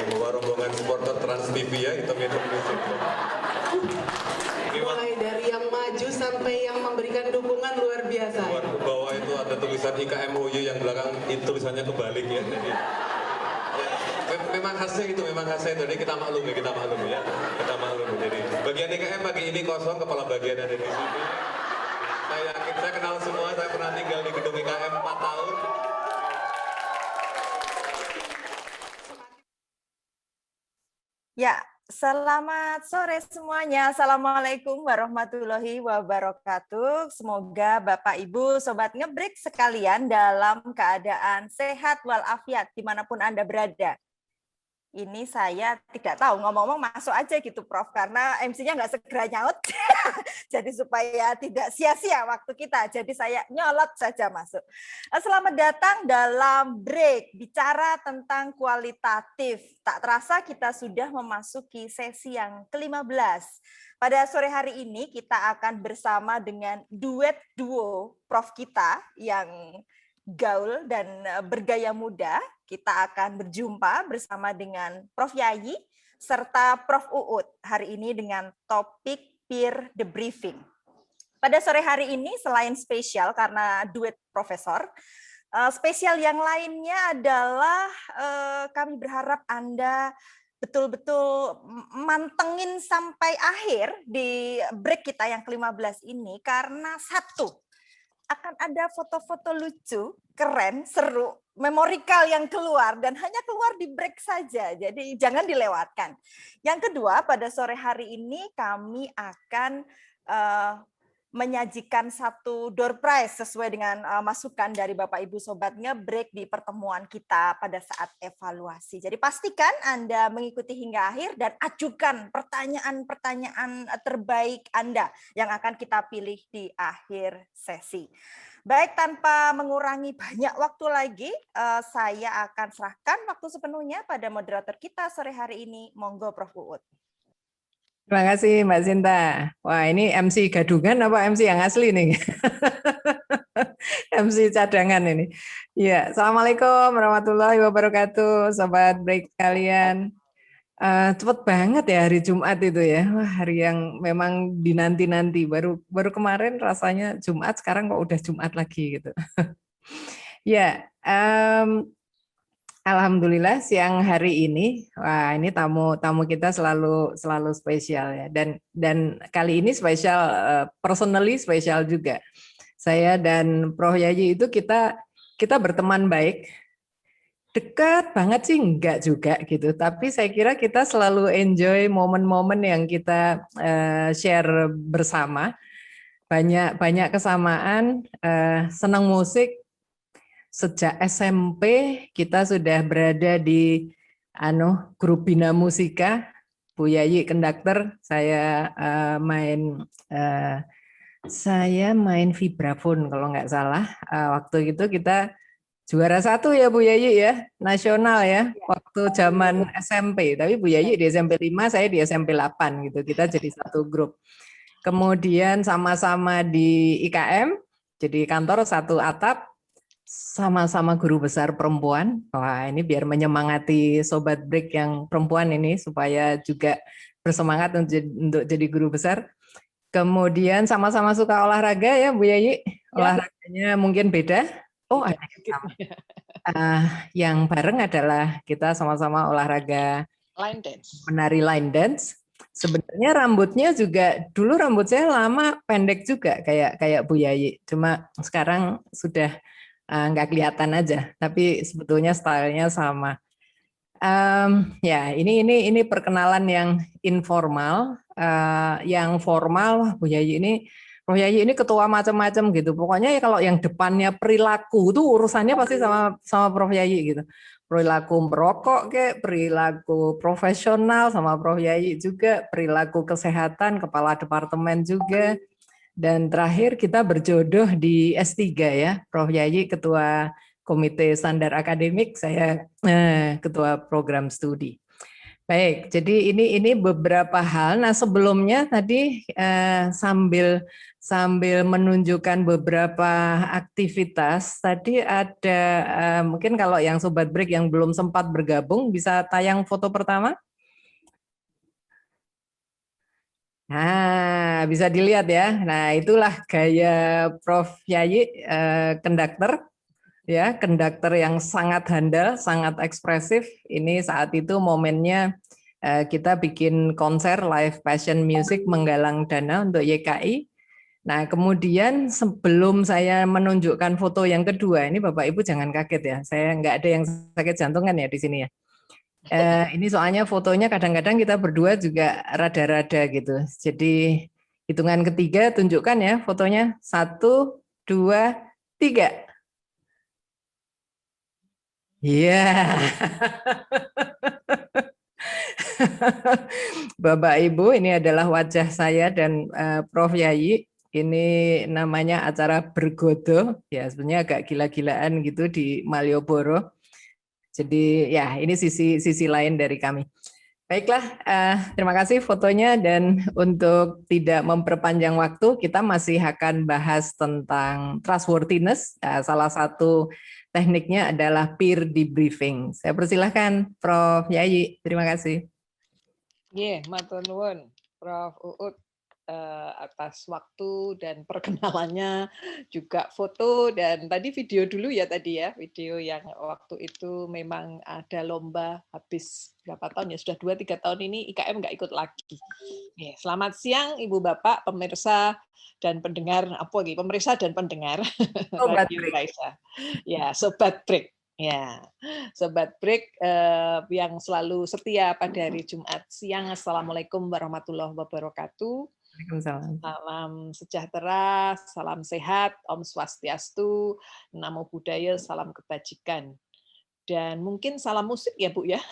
Membawa rombongan supporter Trans TV ya, hitung-hitung musik. Mulai dari yang maju sampai yang memberikan dukungan luar biasa. Ke bawah itu ada tulisan IKMUU yang belakang itu tulisannya kebalik ya. Jadi memang khasnya itu, Jadi kita maklumi ya. Kita maklumi. Jadi bagian IKM pagi ini kosong, kepala bagian ada di sini. Saya yakin, saya kenal semua, saya pernah tinggal di gedung IKM 4 tahun. Ya, selamat sore semuanya. Assalamualaikum warahmatullahi wabarakatuh. Semoga Bapak Ibu Sobat Ngebreak sekalian dalam keadaan sehat walafiat dimanapun Anda berada. Ini saya tidak tahu, ngomong-ngomong masuk aja gitu Prof, karena MC-nya nggak segera nyaut, jadi supaya tidak sia-sia waktu kita, jadi saya nyolot saja masuk. Selamat datang dalam break, bicara tentang kualitatif. Tak terasa kita sudah memasuki sesi yang ke-15. Pada sore hari ini kita akan bersama dengan duo Prof kita yang gaul dan bergaya muda. Kita akan berjumpa bersama dengan Prof Yayi serta Prof Uut hari ini dengan topik peer debriefing. Pada sore hari ini selain spesial karena duet profesor, spesial yang lainnya adalah kami berharap Anda betul-betul mantengin sampai akhir di break kita yang ke-15 ini karena satu, akan ada foto-foto lucu, keren, seru, memorikal yang keluar dan hanya keluar di break saja. Jadi jangan dilewatkan. Yang kedua, pada sore hari ini kami akan menyajikan satu door prize sesuai dengan masukan dari Bapak Ibu Sobat Ngebreak di pertemuan kita pada saat evaluasi. Jadi pastikan Anda mengikuti hingga akhir dan ajukan pertanyaan-pertanyaan terbaik Anda yang akan kita pilih di akhir sesi. Baik, tanpa mengurangi banyak waktu lagi, saya akan serahkan waktu sepenuhnya pada moderator kita sore hari ini. Monggo Prof Uut. Terima kasih Mbak Sinta. Wah, ini MC gadungan apa MC yang asli nih? MC cadangan ini. Ya, Assalamualaikum warahmatullahi wabarakatuh, Sobat Break kalian. Cepet banget ya hari Jumat itu ya. Wah, hari yang memang dinanti-nanti. Baru kemarin rasanya Jumat, sekarang kok udah Jumat lagi gitu. Ya, alhamdulillah siang hari ini, wah ini tamu kita selalu spesial ya, dan kali ini spesial, personally spesial juga. Saya dan Prof Yayi itu kita berteman baik, dekat banget sih enggak juga gitu, tapi saya kira kita selalu enjoy momen-momen yang kita share bersama, banyak kesamaan, senang musik. Sejak SMP kita sudah berada di grup Bina Musika, Bu Yayi konduktor, saya main vibrafon kalau nggak salah. Waktu itu kita juara 1 ya Bu Yayi ya, nasional ya, waktu zaman SMP. Tapi Bu Yayi di SMP 5, saya di SMP 8 gitu. Kita jadi satu grup. Kemudian sama-sama di IKM, jadi kantor satu atap. Sama-sama guru besar perempuan. Wah, ini biar menyemangati Sobat Break yang perempuan ini supaya juga bersemangat untuk jadi guru besar. Kemudian sama-sama suka olahraga ya Bu Yayi. Olahraganya mungkin beda. Oh, ada yang bareng adalah kita sama-sama olahraga Line dance. Menari line dance. Sebenarnya rambutnya juga dulu rambut saya lama pendek juga kayak Bu Yayi. Cuma sekarang sudah nggak kelihatan aja, tapi sebetulnya stylenya sama. Ya, ini perkenalan yang informal, yang formal. Bu Yayi ini ketua macam-macam gitu. Pokoknya ya kalau yang depannya perilaku itu urusannya pasti sama Prof Yayi gitu. Perilaku merokok kayak perilaku profesional sama Prof Yayi juga, perilaku kesehatan kepala departemen juga. Dan terakhir kita berjodoh di S3 ya, Prof Yayi ketua Komite Standar Akademik, saya ketua program studi. Baik, jadi ini beberapa hal. Nah, sebelumnya tadi sambil menunjukkan beberapa aktivitas, tadi ada mungkin kalau yang Sobat Break yang belum sempat bergabung bisa tayang foto pertama. Nah, bisa dilihat ya. Nah, itulah gaya Prof. Yayi, konduktor. Ya, konduktor yang sangat handal, sangat ekspresif. Ini saat itu momennya kita bikin konser live passion music menggalang dana untuk YKI. Nah, kemudian sebelum saya menunjukkan foto yang kedua, ini Bapak Ibu jangan kaget ya, saya nggak ada yang sakit jantungan ya di sini ya. Ini soalnya fotonya kadang-kadang kita berdua juga rada-rada gitu. Jadi hitungan ketiga tunjukkan ya fotonya, 1, 2, 3. Iya. Bapak Ibu, ini adalah wajah saya dan Prof. Yayi. Ini namanya acara bergodo, ya sebenarnya agak gila-gilaan gitu di Malioboro. Jadi ya ini sisi lain dari kami. Baiklah, terima kasih fotonya dan untuk tidak memperpanjang waktu, kita masih akan bahas tentang trustworthiness. Salah satu tekniknya adalah peer debriefing. Saya persilahkan Prof. Yayi, terima kasih. Matur nuwun Prof. Uut atas waktu dan perkenalannya, juga foto dan tadi video dulu ya tadi ya, video yang waktu itu memang ada lomba habis berapa tahun ya, sudah 2-3 tahun ini IKM nggak ikut lagi. Selamat siang Ibu Bapak, pemirsa dan pendengar, pemirsa dan pendengar Sobat Radio Break. Raisa. Ya, Sobat Break. Ya, Sobat Break yang selalu setia pada hari Jumat siang. Assalamualaikum warahmatullahi wabarakatuh. Waalaikumsalam. Salam sejahtera, salam sehat, Om Swastiastu, Namo Buddhaya, salam kebajikan. Dan mungkin salam musik ya Bu ya.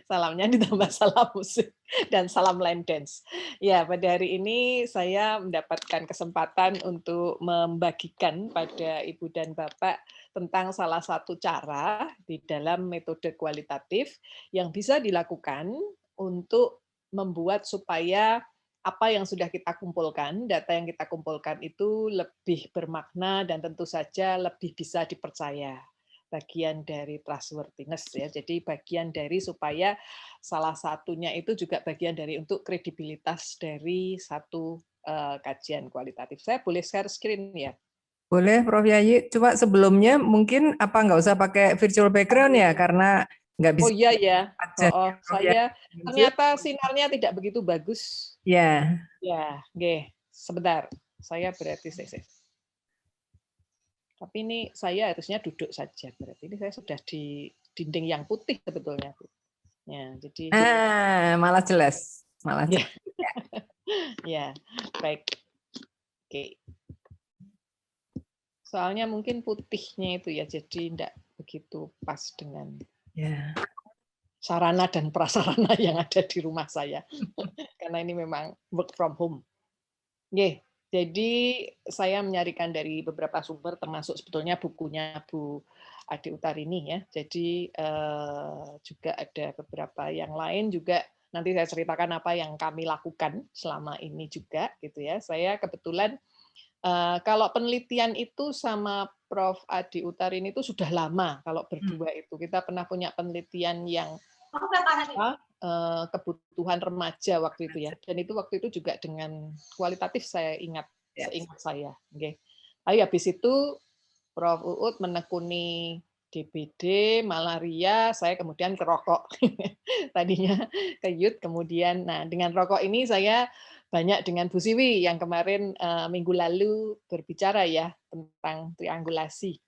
Salamnya ditambah salam musik dan salam line dance. Ya, pada hari ini saya mendapatkan kesempatan untuk membagikan pada Ibu dan Bapak tentang salah satu cara di dalam metode kualitatif yang bisa dilakukan untuk membuat supaya apa yang sudah kita kumpulkan, data yang kita kumpulkan itu lebih bermakna dan tentu saja lebih bisa dipercaya. Bagian dari trustworthiness ya. Jadi bagian dari supaya salah satunya itu juga bagian dari untuk kredibilitas dari satu kajian kualitatif. Saya boleh share screen ya? Boleh Prof. Yayi, coba sebelumnya mungkin apa nggak usah pakai virtual background ya, karena nggak bisa. Oh iya ya, saya Yayi. ternyata sinarnya tidak begitu bagus. Ya. Ya, sebentar. Saya berarti tapi ini saya harusnya duduk saja. Berarti ini saya sudah di dinding yang putih sebetulnya. Ya, jadi Malah jelas. Malah ya. jelas. Ya, baik. Oke. Soalnya mungkin putihnya itu ya, jadi tidak begitu pas dengan sarana dan prasarana yang ada di rumah saya. Karena ini memang work from home. Jadi saya menyarikan dari beberapa sumber, termasuk sebetulnya bukunya Bu Adi Utarini ya. Jadi juga ada beberapa yang lain juga. Nanti saya ceritakan apa yang kami lakukan selama ini juga, gitu ya. Saya kebetulan kalau penelitian itu sama Prof. Adi Utarini itu sudah lama. Kalau berdua itu kita pernah punya penelitian yang kebutuhan remaja waktu itu ya. Dan itu waktu itu juga dengan kualitatif saya ingat, seingat saya. Tapi habis itu Prof. Uut menekuni DBD, malaria, saya kemudian ke rokok. Tadinya ke youth, kemudian dengan rokok ini saya banyak dengan Bu Siwi yang kemarin minggu lalu berbicara ya tentang triangulasi.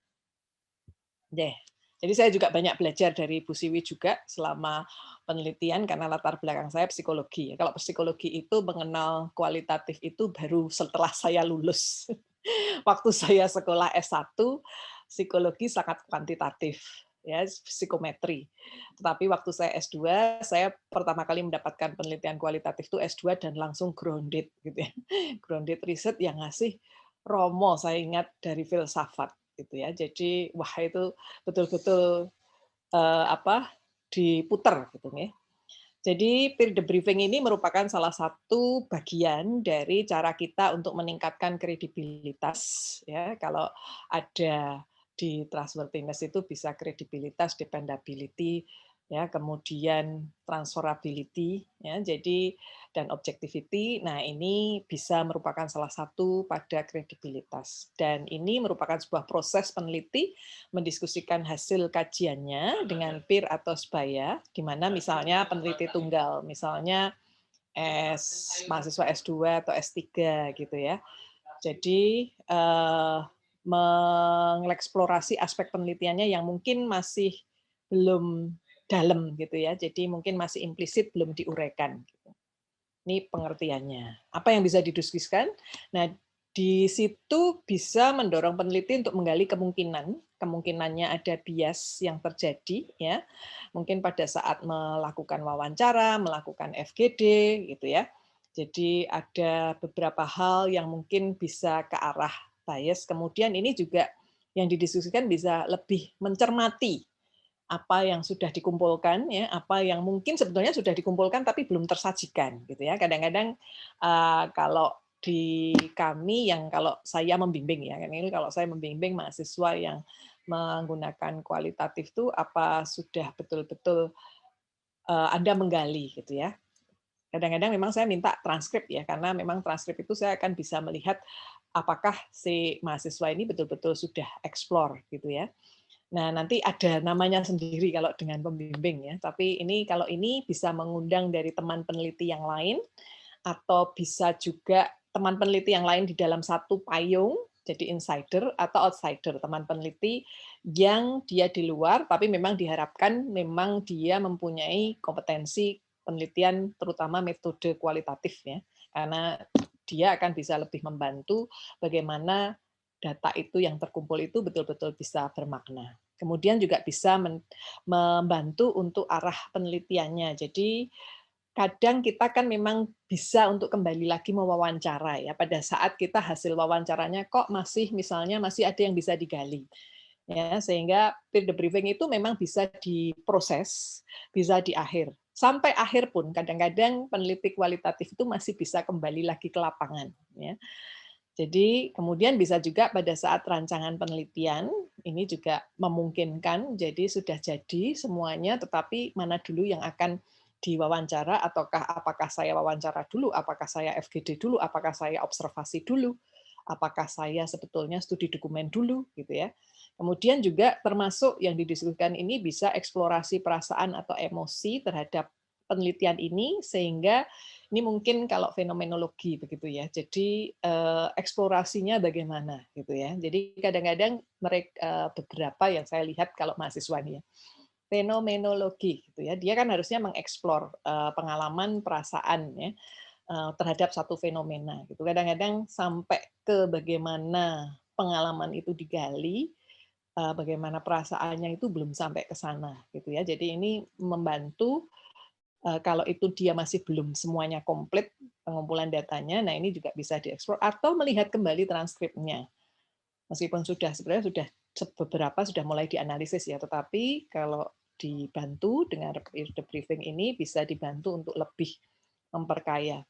Jadi saya juga banyak belajar dari Bu Siwi juga selama penelitian karena latar belakang saya psikologi. Kalau psikologi itu mengenal kualitatif itu baru setelah saya lulus. Waktu saya sekolah S1, psikologi sangat kuantitatif, ya, psikometri. Tetapi waktu saya S2, saya pertama kali mendapatkan penelitian kualitatif itu S2 dan langsung grounded, gitu ya. Grounded riset yang ngasih Romo, saya ingat dari filsafat, gitu ya. Jadi wah itu betul-betul diputer gitu ya. Jadi peer debriefing ini merupakan salah satu bagian dari cara kita untuk meningkatkan kredibilitas ya. Kalau ada di trustworthiness itu bisa kredibilitas, dependability ya, kemudian transferability ya. Jadi dan objectivity. Nah, ini bisa merupakan salah satu pada kredibilitas. Dan ini merupakan sebuah proses peneliti mendiskusikan hasil kajiannya dengan peer atau sebaya, di mana misalnya peneliti tunggal, misalnya mahasiswa S2 atau S3 gitu ya. Jadi mengeksplorasi aspek penelitiannya yang mungkin masih belum dalam gitu ya. Jadi mungkin masih implisit, belum diuraikan. Ini pengertiannya. Apa yang bisa didiskusikan? Nah, di situ bisa mendorong peneliti untuk menggali kemungkinannya ada bias yang terjadi ya. Mungkin pada saat melakukan wawancara, melakukan FGD gitu ya. Jadi ada beberapa hal yang mungkin bisa ke arah bias. Kemudian ini juga yang didiskusikan bisa lebih mencermati apa yang sudah dikumpulkan ya, apa yang mungkin sebetulnya sudah dikumpulkan tapi belum tersajikan gitu ya. Kadang-kadang kalau di kami yang kalau saya membimbing ya, ini kalau saya membimbing mahasiswa yang menggunakan kualitatif itu apa sudah betul-betul Anda menggali gitu ya. Kadang-kadang memang saya minta transkrip ya, karena memang transkrip itu saya akan bisa melihat apakah si mahasiswa ini betul-betul sudah explore gitu ya. Nah, nanti ada namanya sendiri kalau dengan pembimbing ya. Tapi ini kalau ini bisa mengundang dari teman peneliti yang lain atau bisa juga teman peneliti yang lain di dalam satu payung, jadi insider atau outsider, teman peneliti yang dia di luar tapi memang diharapkan memang dia mempunyai kompetensi penelitian terutama metode kualitatif ya. Karena dia akan bisa lebih membantu bagaimana data itu yang terkumpul itu betul-betul bisa bermakna. Kemudian juga bisa membantu untuk arah penelitiannya. Jadi kadang kita kan memang bisa untuk kembali lagi mewawancara ya pada saat kita hasil wawancaranya kok masih misalnya masih ada yang bisa digali. Ya, sehingga peer debriefing itu memang bisa diproses, bisa di akhir. Sampai akhir pun kadang-kadang peneliti kualitatif itu masih bisa kembali lagi ke lapangan ya. Jadi kemudian bisa juga pada saat rancangan penelitian, ini juga memungkinkan, jadi sudah jadi semuanya, tetapi mana dulu yang akan diwawancara, ataukah apakah saya wawancara dulu, apakah saya FGD dulu, apakah saya observasi dulu, apakah saya sebetulnya studi dokumen dulu, gitu ya. Kemudian juga termasuk yang didiskusikan ini bisa eksplorasi perasaan atau emosi terhadap penelitian ini, sehingga ini mungkin kalau fenomenologi begitu ya. Jadi eksplorasinya bagaimana gitu ya. Jadi kadang-kadang mereka beberapa yang saya lihat kalau mahasiswa nih ya, fenomenologi gitu ya. Dia kan harusnya mengeksplor pengalaman, perasaan ya terhadap satu fenomena gitu. Kadang-kadang sampai ke bagaimana pengalaman itu digali, bagaimana perasaannya itu belum sampai ke sana gitu ya. Jadi ini membantu kalau itu dia masih belum semuanya komplit pengumpulan datanya, nah ini juga bisa dieksplor atau melihat kembali transkripnya. Meskipun sebenarnya sudah beberapa sudah mulai dianalisis ya, tetapi kalau dibantu dengan peer debriefing ini bisa dibantu untuk lebih memperkaya.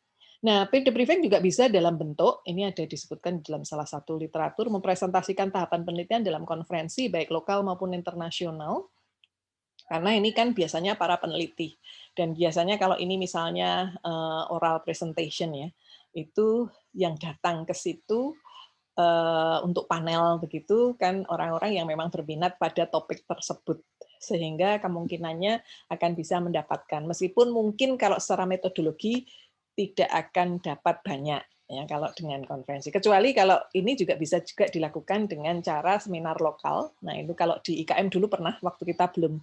Nah, peer debriefing juga bisa dalam bentuk, ini ada disebutkan dalam salah satu literatur, mempresentasikan tahapan penelitian dalam konferensi baik lokal maupun internasional. Karena ini kan biasanya para peneliti. Dan biasanya kalau ini misalnya oral presentation ya, itu yang datang ke situ untuk panel begitu kan orang-orang yang memang berminat pada topik tersebut. Sehingga kemungkinannya akan bisa mendapatkan. Meskipun mungkin kalau secara metodologi tidak akan dapat banyak ya kalau dengan konferensi. Kecuali kalau ini juga bisa juga dilakukan dengan cara seminar lokal. Nah, itu kalau di IKM dulu pernah waktu kita belum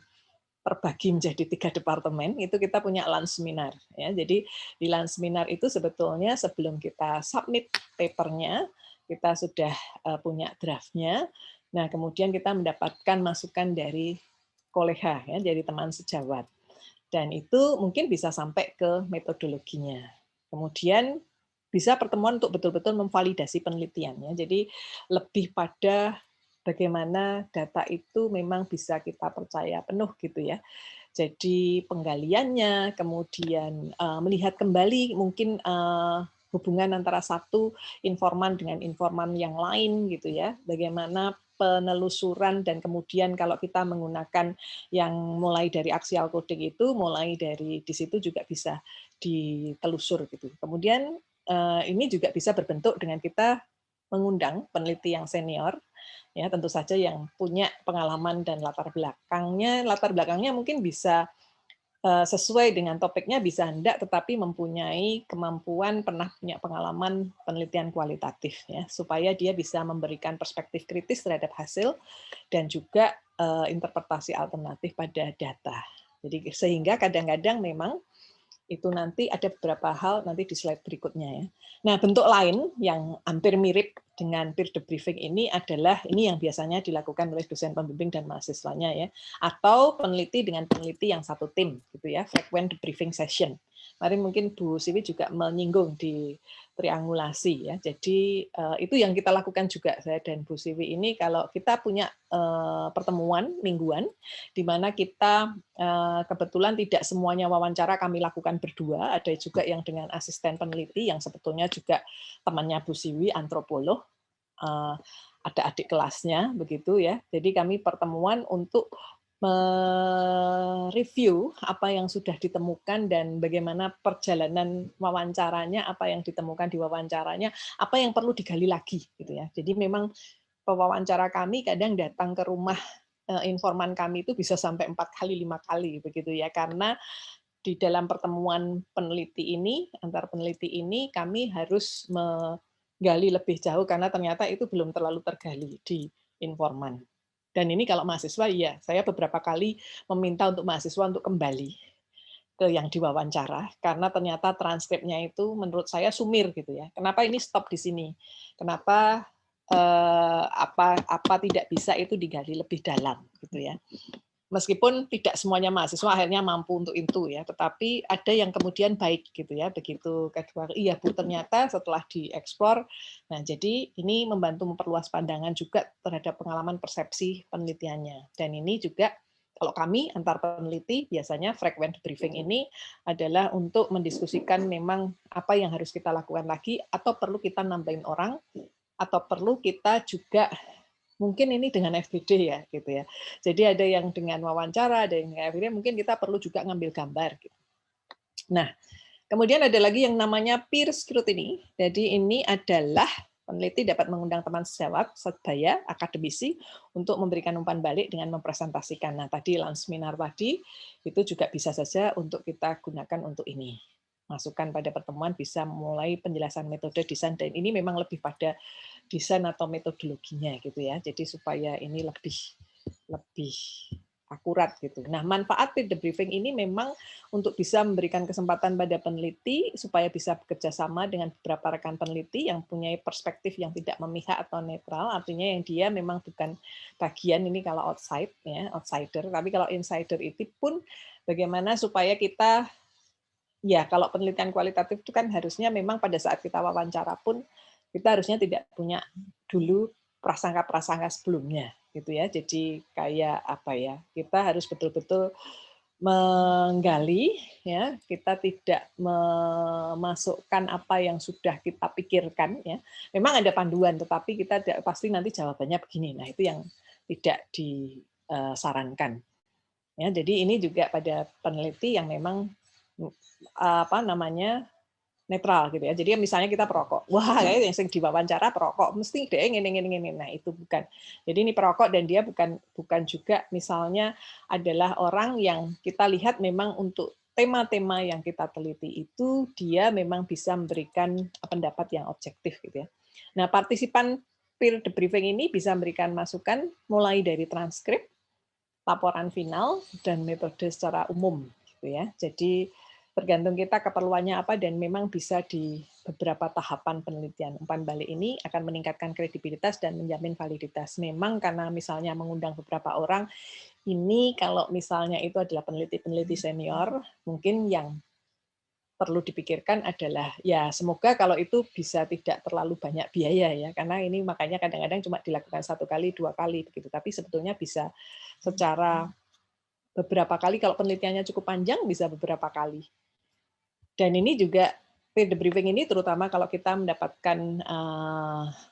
terbagi menjadi 3 departemen, itu kita punya lunch seminar. Ya. Jadi di lunch seminar itu sebetulnya sebelum kita submit papernya, kita sudah punya draftnya. Nah, kemudian kita mendapatkan masukan dari kolega, ya, dari teman sejawat. Dan itu mungkin bisa sampai ke metodologinya. Kemudian bisa pertemuan untuk betul-betul memvalidasi penelitian. Ya. Jadi lebih pada bagaimana data itu memang bisa kita percaya penuh gitu ya. Jadi penggaliannya, kemudian melihat kembali mungkin hubungan antara satu informan dengan informan yang lain gitu ya. Bagaimana penelusuran dan kemudian kalau kita menggunakan yang mulai dari axial coding itu, mulai dari di situ juga bisa ditelusur gitu. Kemudian ini juga bisa berbentuk dengan kita mengundang peneliti yang senior, ya tentu saja yang punya pengalaman dan latar belakangnya mungkin bisa sesuai dengan topiknya, bisa enggak, tetapi mempunyai kemampuan, pernah punya pengalaman penelitian kualitatif, ya supaya dia bisa memberikan perspektif kritis terhadap hasil dan juga interpretasi alternatif pada data. Jadi sehingga kadang-kadang memang itu nanti ada beberapa hal nanti di slide berikutnya ya. Nah, bentuk lain yang hampir mirip dengan peer debriefing ini adalah ini yang biasanya dilakukan oleh dosen pembimbing dan mahasiswanya ya, atau peneliti dengan peneliti yang satu tim gitu ya, frequent debriefing session. Kemarin mungkin Bu Siwi juga menyinggung di triangulasi ya. Jadi itu yang kita lakukan juga saya dan Bu Siwi ini kalau kita punya pertemuan mingguan di mana kita kebetulan tidak semuanya wawancara kami lakukan berdua, ada juga yang dengan asisten peneliti yang sebetulnya juga temannya Bu Siwi, antropolog, ada adik kelasnya begitu ya. Jadi kami pertemuan untuk mereview apa yang sudah ditemukan dan bagaimana perjalanan wawancaranya, apa yang ditemukan di wawancaranya, apa yang perlu digali lagi gitu ya. Jadi memang pewawancara kami kadang datang ke rumah informan kami itu bisa sampai 4 kali, 5 kali begitu ya, karena di dalam pertemuan peneliti ini, antar peneliti ini kami harus menggali lebih jauh karena ternyata itu belum terlalu tergali di informan. Dan ini kalau mahasiswa, iya, saya beberapa kali meminta untuk mahasiswa untuk kembali ke yang diwawancara, karena ternyata transkripnya itu menurut saya sumir gitu ya. Kenapa ini stop di sini? Kenapa apa tidak bisa itu digali lebih dalam gitu ya. Meskipun tidak semuanya mahasiswa akhirnya mampu untuk itu ya, tetapi ada yang kemudian baik gitu ya, begitu kedua, iya Bu ternyata setelah dieksplor, nah jadi ini membantu memperluas pandangan juga terhadap pengalaman persepsi penelitiannya. Dan ini juga kalau kami antar peneliti biasanya frequent briefing ini adalah untuk mendiskusikan memang apa yang harus kita lakukan lagi atau perlu kita nambahin orang atau perlu kita juga mungkin ini dengan FGD ya gitu ya. Jadi ada yang dengan wawancara, ada yang dengan FGD, mungkin kita perlu juga ngambil gambar gitu. Nah, kemudian ada lagi yang namanya peer scrutiny. Jadi ini adalah peneliti dapat mengundang teman sejawat, sebaya, akademisi untuk memberikan umpan balik dengan mempresentasikan. Nah, tadi Lansminar tadi itu juga bisa saja untuk kita gunakan untuk ini. Masukan pada pertemuan bisa mulai penjelasan metode desain, dan ini memang lebih pada desain atau metodologinya gitu ya. Jadi supaya ini lebih akurat gitu. Nah, manfaat peer debriefing ini memang untuk bisa memberikan kesempatan pada peneliti supaya bisa bekerja sama dengan beberapa rekan peneliti yang punya perspektif yang tidak memihak atau netral, artinya yang dia memang bukan bagian ini kalau outside ya, outsider, tapi kalau insider itu pun bagaimana supaya kita ya kalau penelitian kualitatif itu kan harusnya memang pada saat kita wawancara pun kita harusnya tidak punya dulu prasangka-prasangka sebelumnya gitu ya. Jadi kayak apa ya? Kita harus betul-betul menggali ya, kita tidak memasukkan apa yang sudah kita pikirkan ya. Memang ada panduan tetapi kita pasti nanti jawabannya begini. Nah, itu yang tidak disarankan. Ya, jadi ini juga pada peneliti yang memang apa namanya netral gitu ya. Jadi misalnya kita perokok, wah kayak yang sering diwawancara perokok, mesti deh ngene. Nah itu bukan. Jadi ini perokok dan dia bukan juga misalnya adalah orang yang kita lihat memang untuk tema-tema yang kita teliti itu dia memang bisa memberikan pendapat yang objektif gitu ya. Nah partisipan peer debriefing ini bisa memberikan masukan mulai dari transkrip, laporan final dan metode secara umum gitu ya. Jadi tergantung kita keperluannya apa dan memang bisa di beberapa tahapan penelitian. Umpan balik ini akan meningkatkan kredibilitas dan menjamin validitas. Memang karena misalnya mengundang beberapa orang, ini kalau misalnya itu adalah peneliti-peneliti senior, mungkin yang perlu dipikirkan adalah ya semoga kalau itu bisa tidak terlalu banyak biaya ya, karena ini makanya kadang-kadang cuma dilakukan 1 kali, 2 kali begitu, tapi sebetulnya bisa secara beberapa kali, kalau penelitiannya cukup panjang bisa beberapa kali. Dan ini juga peer debriefing ini terutama kalau kita mendapatkan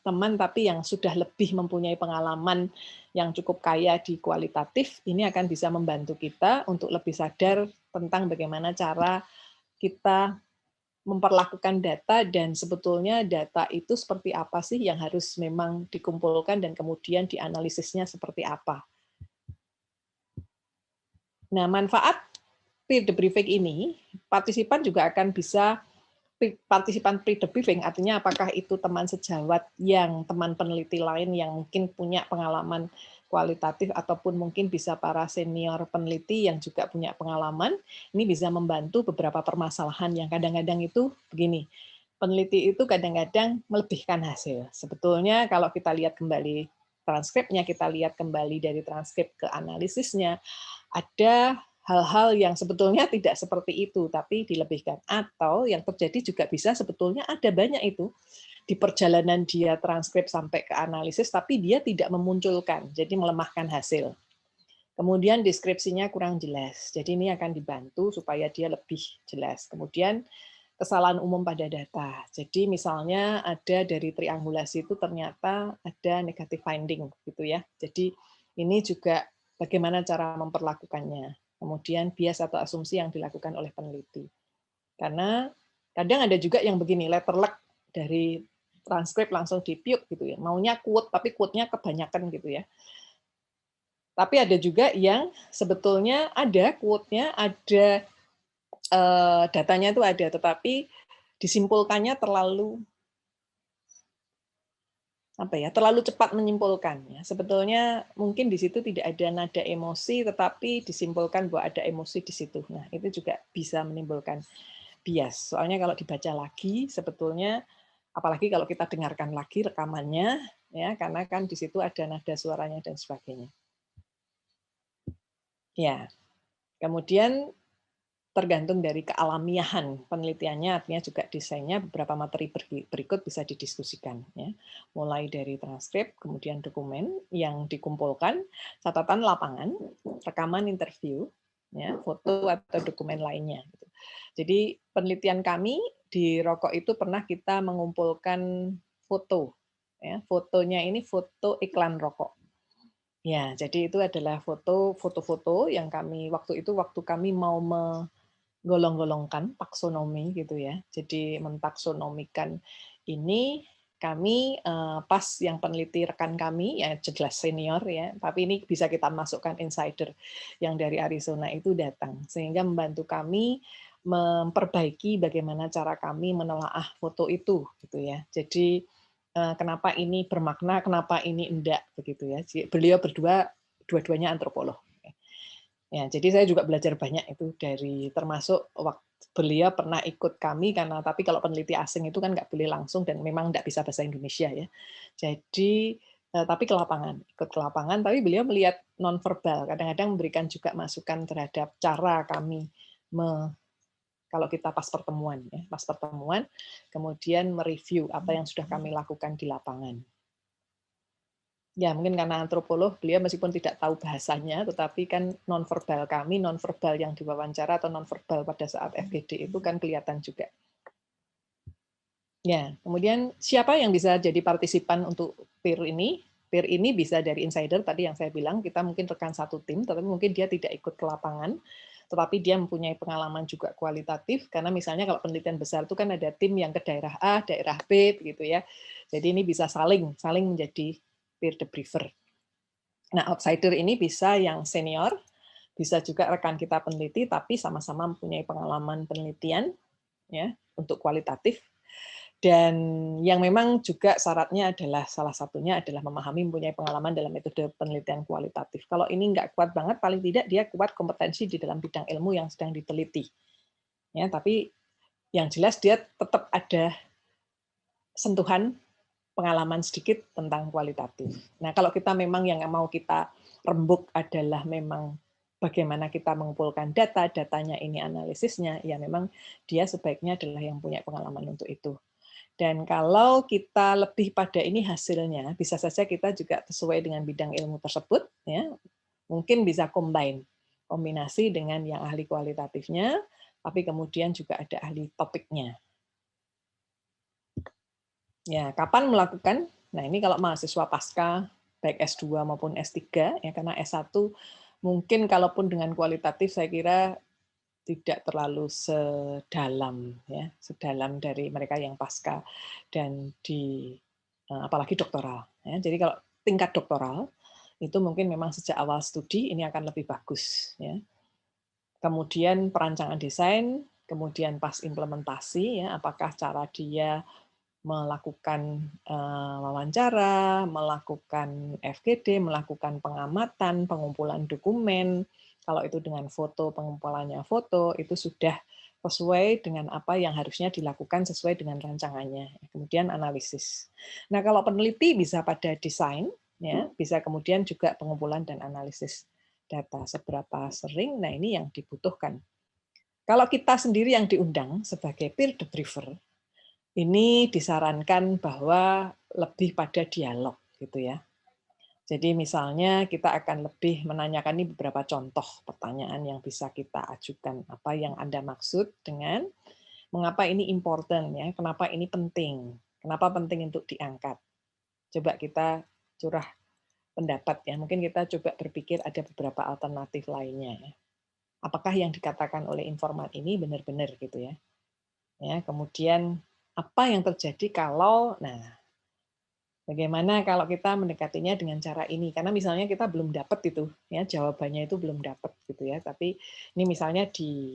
teman tapi yang sudah lebih mempunyai pengalaman yang cukup kaya di kualitatif, ini akan bisa membantu kita untuk lebih sadar tentang bagaimana cara kita memperlakukan data dan sebetulnya data itu seperti apa sih yang harus memang dikumpulkan dan kemudian dianalisisnya seperti apa. Nah, manfaat peer debriefing ini, partisipan juga akan bisa partisipan peer debriefing, artinya apakah itu teman sejawat yang teman peneliti lain yang mungkin punya pengalaman kualitatif ataupun mungkin bisa para senior peneliti yang juga punya pengalaman, ini bisa membantu beberapa permasalahan yang kadang-kadang itu begini. Peneliti itu kadang-kadang melebihkan hasil. Sebetulnya kalau kita lihat kembali transkripnya, kita lihat kembali dari transkrip ke analisisnya, ada hal-hal yang sebetulnya tidak seperti itu, tapi dilebihkan. Atau yang terjadi juga bisa sebetulnya ada banyak itu di perjalanan dia transkrip sampai ke analisis, tapi dia tidak memunculkan, jadi melemahkan hasil. Kemudian deskripsinya kurang jelas, jadi ini akan dibantu supaya dia lebih jelas. Kemudian kesalahan umum pada data. Jadi misalnya ada dari triangulasi itu ternyata ada negative finding, gitu ya. Jadi ini juga bagaimana cara memperlakukannya. Kemudian bias atau asumsi yang dilakukan oleh peneliti. Karena kadang ada juga yang begini, letter luck dari transkrip langsung dipiuk gitu ya. Maunya quote, tapi quote-nya kebanyakan gitu ya. Tapi ada juga yang sebetulnya ada quote-nya, ada datanya itu ada, tetapi disimpulkannya terlalu terlalu cepat menyimpulkan. Ya. Sebetulnya mungkin di situ tidak ada nada emosi, tetapi disimpulkan bahwa ada emosi di situ. Nah, itu juga bisa menimbulkan bias. Soalnya kalau dibaca lagi, sebetulnya apalagi kalau kita dengarkan lagi rekamannya, ya, karena kan di situ ada nada suaranya dan sebagainya. Ya, kemudian tergantung dari kealamiahan penelitiannya, artinya juga desainnya, beberapa materi berikut bisa didiskusikan. Ya. Mulai dari transkrip, kemudian dokumen yang dikumpulkan, catatan lapangan, rekaman interview, ya, foto atau dokumen lainnya. Jadi penelitian kami di Rokok itu pernah kita mengumpulkan foto. Ya. Fotonya ini foto iklan rokok. Ya, jadi itu adalah foto-foto yang kami waktu kami mau golong-golongkan taksonomi gitu ya. Jadi mentaksonomikan ini kami pas yang peneliti rekan kami ya jelas senior ya, tapi ini bisa kita masukkan insider yang dari Arizona itu datang sehingga membantu kami memperbaiki bagaimana cara kami menelaah foto itu gitu ya. Jadi kenapa ini bermakna, kenapa ini enggak begitu ya. Beliau dua-duanya antropolog. Ya, jadi saya juga belajar banyak itu dari termasuk waktu beliau pernah ikut kami karena tapi kalau peneliti asing itu kan nggak boleh langsung dan memang nggak bisa bahasa Indonesia ya. Jadi tapi ikut ke lapangan, tapi beliau melihat nonverbal, kadang-kadang memberikan juga masukan terhadap cara kami kalau kita pas pertemuan, kemudian mereview apa yang sudah kami lakukan di lapangan. Ya, mungkin karena antropolog, beliau meskipun tidak tahu bahasanya, tetapi kan nonverbal kami, nonverbal yang diwawancara atau nonverbal pada saat FGD itu kan kelihatan juga. Ya, kemudian siapa yang bisa jadi partisipan untuk peer ini? Peer ini bisa dari insider, tadi yang saya bilang, kita mungkin rekan satu tim, tetapi mungkin dia tidak ikut ke lapangan, tetapi dia mempunyai pengalaman juga kualitatif, karena misalnya kalau penelitian besar itu kan ada tim yang ke daerah A, daerah B, gitu ya. Jadi ini bisa saling menjadi peer debriefer. Nah, outsider ini bisa yang senior, bisa juga rekan kita peneliti, tapi sama-sama mempunyai pengalaman penelitian ya untuk kualitatif. Dan yang memang juga syaratnya adalah salah satunya adalah memahami mempunyai pengalaman dalam metode penelitian kualitatif. Kalau ini nggak kuat banget, paling tidak dia kuat kompetensi di dalam bidang ilmu yang sedang diteliti. Ya, tapi yang jelas dia tetap ada sentuhan pengalaman sedikit tentang kualitatif. Nah, kalau kita memang yang mau kita rembuk adalah memang bagaimana kita mengumpulkan data, datanya ini analisisnya, ya memang dia sebaiknya adalah yang punya pengalaman untuk itu. Dan kalau kita lebih pada ini hasilnya, bisa saja kita juga sesuai dengan bidang ilmu tersebut, ya mungkin bisa combine kombinasi dengan yang ahli kualitatifnya, tapi kemudian juga ada ahli topiknya. Ya, kapan melakukan? Nah, ini kalau mahasiswa pasca, baik S2 maupun S3, ya karena S1 mungkin kalaupun dengan kualitatif saya kira tidak terlalu sedalam, ya, sedalam dari mereka yang pasca dan di apalagi doktoral. Ya. Jadi kalau tingkat doktoral itu mungkin memang sejak awal studi ini akan lebih bagus. Ya. Kemudian perancangan desain, kemudian pas implementasi, ya, apakah cara dia melakukan wawancara, melakukan FGD, melakukan pengamatan, pengumpulan dokumen. Kalau itu dengan foto, pengumpulannya foto, itu sudah sesuai dengan apa yang harusnya dilakukan sesuai dengan rancangannya. Kemudian analisis. Nah, kalau peneliti bisa pada desain, ya, bisa kemudian juga pengumpulan dan analisis data. Seberapa sering, nah ini yang dibutuhkan. Kalau kita sendiri yang diundang sebagai peer debriefer, ini disarankan bahwa lebih pada dialog gitu ya. Jadi misalnya kita akan lebih menanyakan ini beberapa contoh pertanyaan yang bisa kita ajukan. Apa yang Anda maksud dengan mengapa ini important ya? Kenapa ini penting? Kenapa penting untuk diangkat? Coba kita curah pendapat ya. Mungkin kita coba berpikir ada beberapa alternatif lainnya ya. Apakah yang dikatakan oleh informan ini benar-benar gitu ya? Ya, kemudian apa yang terjadi kalau, bagaimana kalau kita mendekatinya dengan cara ini? Karena misalnya kita belum dapat itu, ya jawabannya itu belum dapat gitu ya. Tapi ini misalnya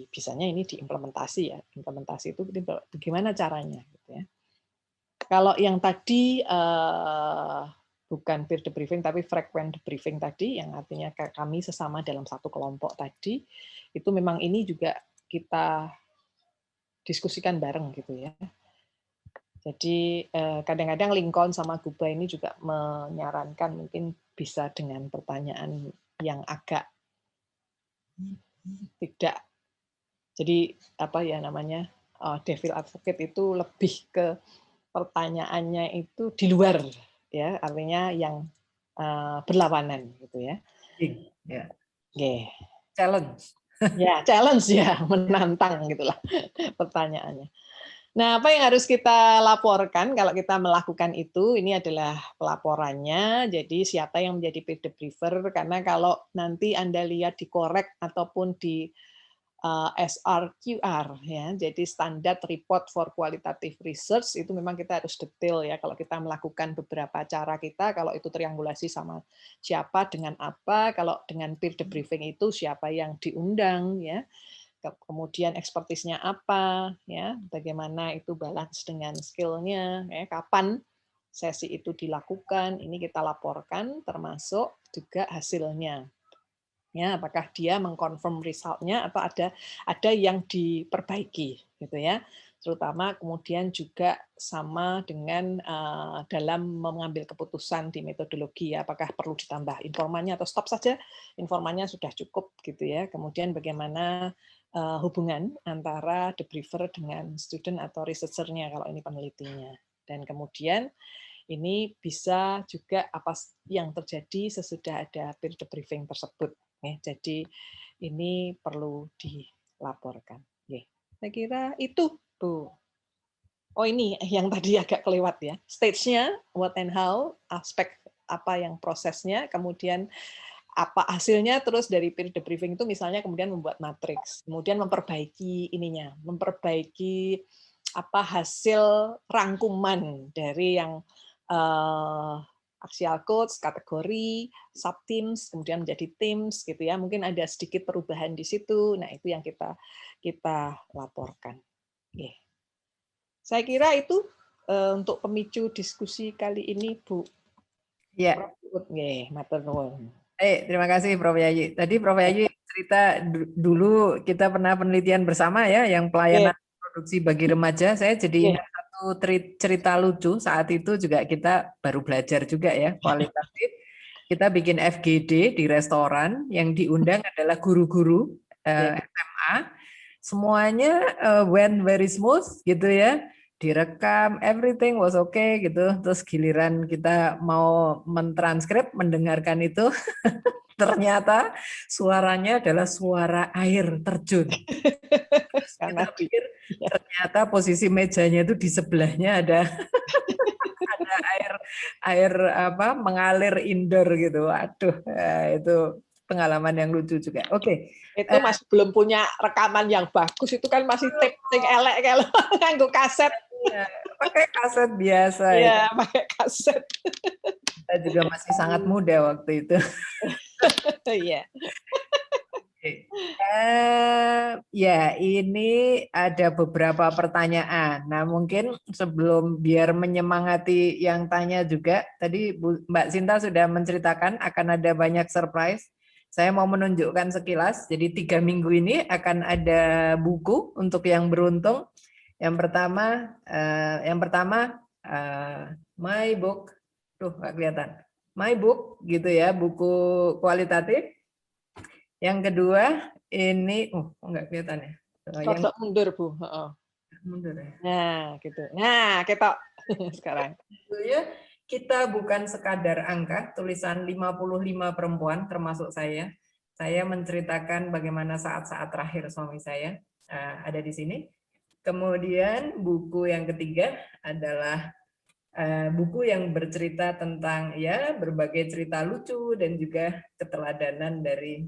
bisanya ini diimplementasi ya, implementasi itu bagaimana caranya? Gitu ya. Kalau yang tadi bukan peer debriefing tapi frequent debriefing tadi, yang artinya kami sesama dalam satu kelompok tadi, itu memang ini juga kita diskusikan bareng gitu ya. Jadi kadang-kadang Lincoln sama Guba ini juga menyarankan mungkin bisa dengan pertanyaan yang agak tidak, jadi apa ya namanya, devil advocate itu lebih ke pertanyaannya itu di luar ya, artinya yang berlawanan gitu ya. Ya. Okay. Challenge. Ya, challenge ya, menantang gitulah pertanyaannya. Nah, apa yang harus kita laporkan kalau kita melakukan itu? Ini adalah pelaporannya. Jadi siapa yang menjadi peer debriefer? Karena kalau nanti Anda lihat dikorek ataupun di SRQR, ya, jadi standar report for qualitative research itu memang kita harus detail ya. Kalau kita melakukan beberapa cara kita, kalau itu triangulasi sama siapa dengan apa, kalau dengan peer debriefing itu siapa yang diundang, ya. Kemudian ekspertisnya apa, ya, bagaimana itu balance dengan skill-nya, ya, kapan sesi itu dilakukan, ini kita laporkan, termasuk juga hasilnya. Ya, apakah dia mengkonfirm result-nya atau ada yang diperbaiki, gitu ya. Terutama kemudian juga sama dengan dalam mengambil keputusan di metodologi, ya, apakah perlu ditambah informannya atau stop saja, informannya sudah cukup, gitu ya. Kemudian bagaimana hubungan antara debriefer dengan student atau researcher-nya kalau ini penelitinya. Dan kemudian ini bisa juga apa yang terjadi sesudah ada peer debriefing tersebut. Jadi ini perlu dilaporkan. Saya kira itu, Bu. Oh, ini yang tadi agak kelewat ya. Stage-nya, what and how, aspek apa yang prosesnya, kemudian apa hasilnya, terus dari peer debriefing itu misalnya kemudian membuat matriks, kemudian memperbaiki ininya, memperbaiki apa hasil rangkuman dari yang axial codes, kategori, sub-teams, kemudian menjadi teams, gitu ya. Mungkin ada sedikit perubahan di situ. Nah, itu yang kita laporkan. Saya kira itu untuk pemicu diskusi kali ini, Bu. Ya. Matur nuwun. Terima kasih Prof. Yayi. Tadi Prof. Yayi cerita dulu kita pernah penelitian bersama ya, yang pelayanan produksi bagi remaja. Saya jadi ingat satu cerita lucu. Saat itu juga kita baru belajar juga ya, kualitatif. Kita bikin FGD di restoran, yang diundang adalah guru-guru SMA. Semuanya went very smooth gitu ya. Direkam, everything was okay gitu. Terus giliran kita mau mentranskrip, mendengarkan itu, Ternyata suaranya adalah suara air terjun. Karena Kita pikir ternyata posisi mejanya itu di sebelahnya ada ada air apa mengalir indoor gitu. Waduh, itu pengalaman yang lucu juga. Oke. itu masih belum punya rekaman yang bagus, itu kan masih tape elek kalau nganggo kaset. Ya, pakai kaset biasa ya. Iya, pakai kaset. Kita juga masih sangat muda waktu itu. Iya. Ya, ini ada beberapa pertanyaan. Nah, mungkin sebelum biar menyemangati yang tanya juga, tadi Mbak Sinta sudah menceritakan akan ada banyak surprise. Saya mau menunjukkan sekilas. Jadi 3 minggu ini akan ada buku untuk yang beruntung. Yang pertama My Book. Tuh, nggak kelihatan. My Book gitu ya, buku kualitatif. Yang kedua ini nggak kelihatan ya. Yang Mundur, Bu. mundur ya. Nah, gitu. Nah, kita sekarang. Kita bukan sekadar angka, tulisan 55 perempuan termasuk saya. Saya menceritakan bagaimana saat-saat terakhir suami saya ada di sini. Kemudian buku yang ketiga adalah buku yang bercerita tentang ya berbagai cerita lucu dan juga keteladanan dari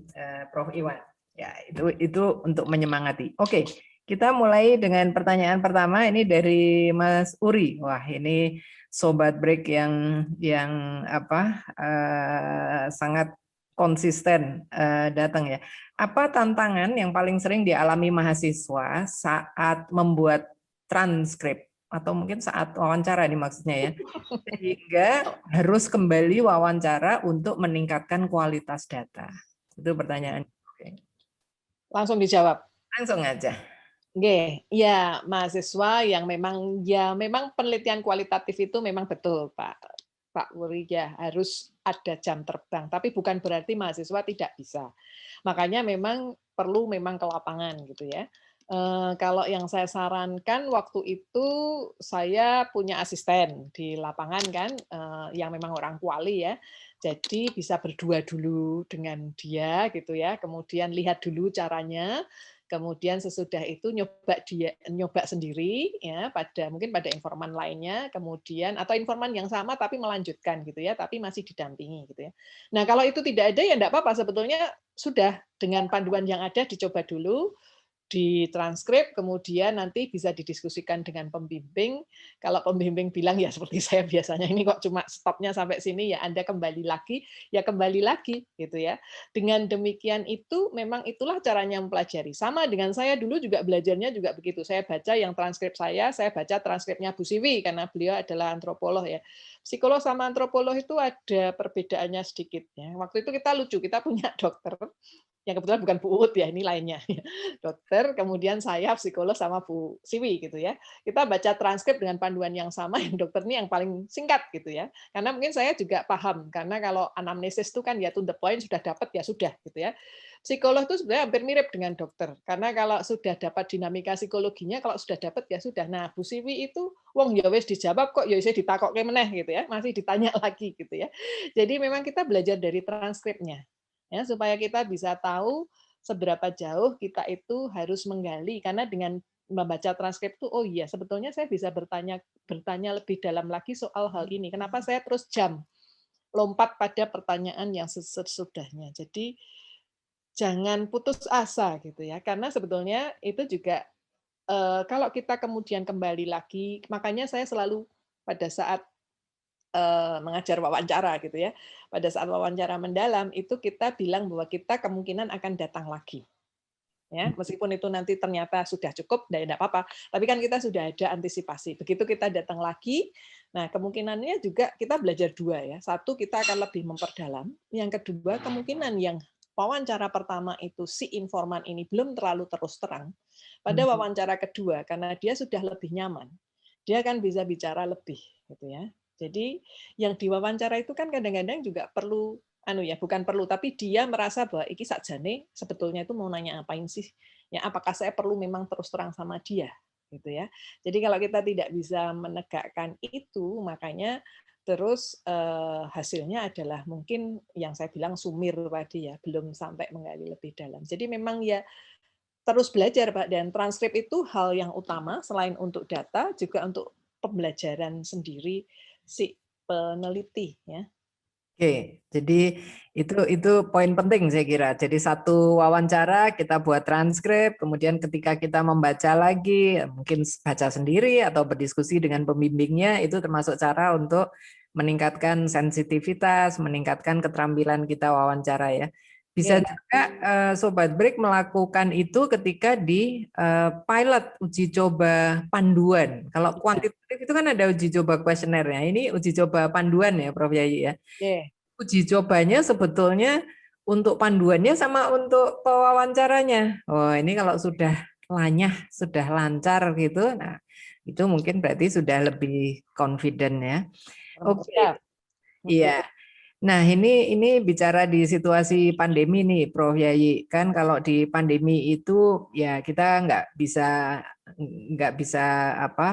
Prof. Iwan. Ya, itu untuk menyemangati. Oke, kita mulai dengan pertanyaan pertama ini dari Mas Uri. Wah, ini sobat break yang sangat konsisten datang ya. Apa tantangan yang paling sering dialami mahasiswa saat membuat transkrip atau mungkin saat wawancara ini maksudnya ya, sehingga harus kembali wawancara untuk meningkatkan kualitas data? Itu pertanyaan. Langsung dijawab. Langsung aja. Oke, ya mahasiswa yang memang penelitian kualitatif itu memang betul, Pak Wuri, ya harus ada jam terbang, tapi bukan berarti mahasiswa tidak bisa. Makanya memang perlu ke lapangan gitu ya. Kalau yang saya sarankan waktu itu saya punya asisten di lapangan kan, yang memang orang kuali ya. Jadi bisa berdua dulu dengan dia gitu ya. Kemudian lihat dulu caranya. Kemudian sesudah itu nyoba sendiri ya mungkin pada informan lainnya, kemudian atau informan yang sama tapi melanjutkan gitu ya, tapi masih didampingi gitu ya. Nah, kalau itu tidak ada ya enggak apa-apa, sebetulnya sudah dengan panduan yang ada dicoba dulu, ditranskrip, kemudian nanti bisa didiskusikan dengan pembimbing. Kalau pembimbing bilang ya seperti saya biasanya ini kok cuma stopnya sampai sini, ya Anda kembali lagi, ya kembali lagi gitu ya. Dengan demikian itu memang itulah caranya mempelajari. Sama dengan saya dulu juga belajarnya juga begitu. Saya baca yang transkrip saya baca transkripnya Bu Siwi karena beliau adalah antropolog ya. Psikolog sama antropolog itu ada perbedaannya sedikit ya. Waktu itu kita lucu, kita punya dokter yang kebetulan bukan Bu Uut ya, ini lainnya. Dokter, kemudian saya psikolog sama Bu Siwi gitu ya. Kita baca transkrip dengan panduan yang sama, yang dokter ini yang paling singkat gitu ya. Karena mungkin saya juga paham, karena kalau anamnesis itu kan ya to the point, sudah dapat ya sudah gitu ya. Psikolog itu sebenarnya hampir mirip dengan dokter, karena kalau sudah dapat dinamika psikologinya, kalau sudah dapat ya sudah. Nah, Bu Siwi itu wong ya wis dijawab kok ya saya ditakokke meneh gitu ya, masih ditanya lagi gitu ya. Jadi memang kita belajar dari transkripnya. Ya, supaya kita bisa tahu seberapa jauh kita itu harus menggali, karena dengan membaca transkrip itu oh iya sebetulnya saya bisa bertanya lebih dalam lagi soal hal ini. Kenapa saya terus lompat pada pertanyaan yang sesudahnya. Jadi jangan putus asa gitu ya, karena sebetulnya itu juga kalau kita kemudian kembali lagi, makanya saya selalu pada saat mengajar wawancara gitu ya. Pada saat wawancara mendalam itu kita bilang bahwa kita kemungkinan akan datang lagi. Ya, meskipun itu nanti ternyata sudah cukup, tidak apa-apa. Tapi kan kita sudah ada antisipasi. Begitu kita datang lagi, nah kemungkinannya juga kita belajar dua ya. Satu, kita akan lebih memperdalam. Yang kedua, kemungkinan yang wawancara pertama itu si informan ini belum terlalu terus terang. Pada wawancara kedua, karena dia sudah lebih nyaman, dia akan bisa bicara lebih, gitu ya. Jadi yang diwawancara itu kan kadang-kadang juga perlu bukan perlu, tapi dia merasa bahwa iki sakjane sebetulnya itu mau nanya apain sih? Ya, apakah saya perlu memang terus terang sama dia? Gitu ya. Jadi kalau kita tidak bisa menegakkan itu, makanya Terus hasilnya adalah mungkin yang saya bilang sumir tadi ya, belum sampai menggali lebih dalam. Jadi memang ya terus belajar Pak, dan transkrip itu hal yang utama selain untuk data juga untuk pembelajaran sendiri si peneliti ya. Oke, jadi itu poin penting saya kira. Jadi satu wawancara kita buat transkrip, kemudian ketika kita membaca lagi, mungkin baca sendiri atau berdiskusi dengan pembimbingnya, itu termasuk cara untuk meningkatkan sensitivitas, meningkatkan keterampilan kita wawancara ya. Bisa juga Sobat Break melakukan itu ketika di pilot uji coba panduan. Kalau kuantitatif itu kan ada uji coba kuesionernya. Ini uji coba panduan ya, Prof. Yayi ya. Uji cobanya sebetulnya untuk panduannya sama untuk pewawancaranya. Oh, ini kalau sudah lanyah, sudah lancar gitu, nah itu mungkin berarti sudah lebih confident ya. Oke. Iya. Nah, ini bicara di situasi pandemi nih, Prof. Yayi. Kan kalau di pandemi itu ya kita nggak bisa apa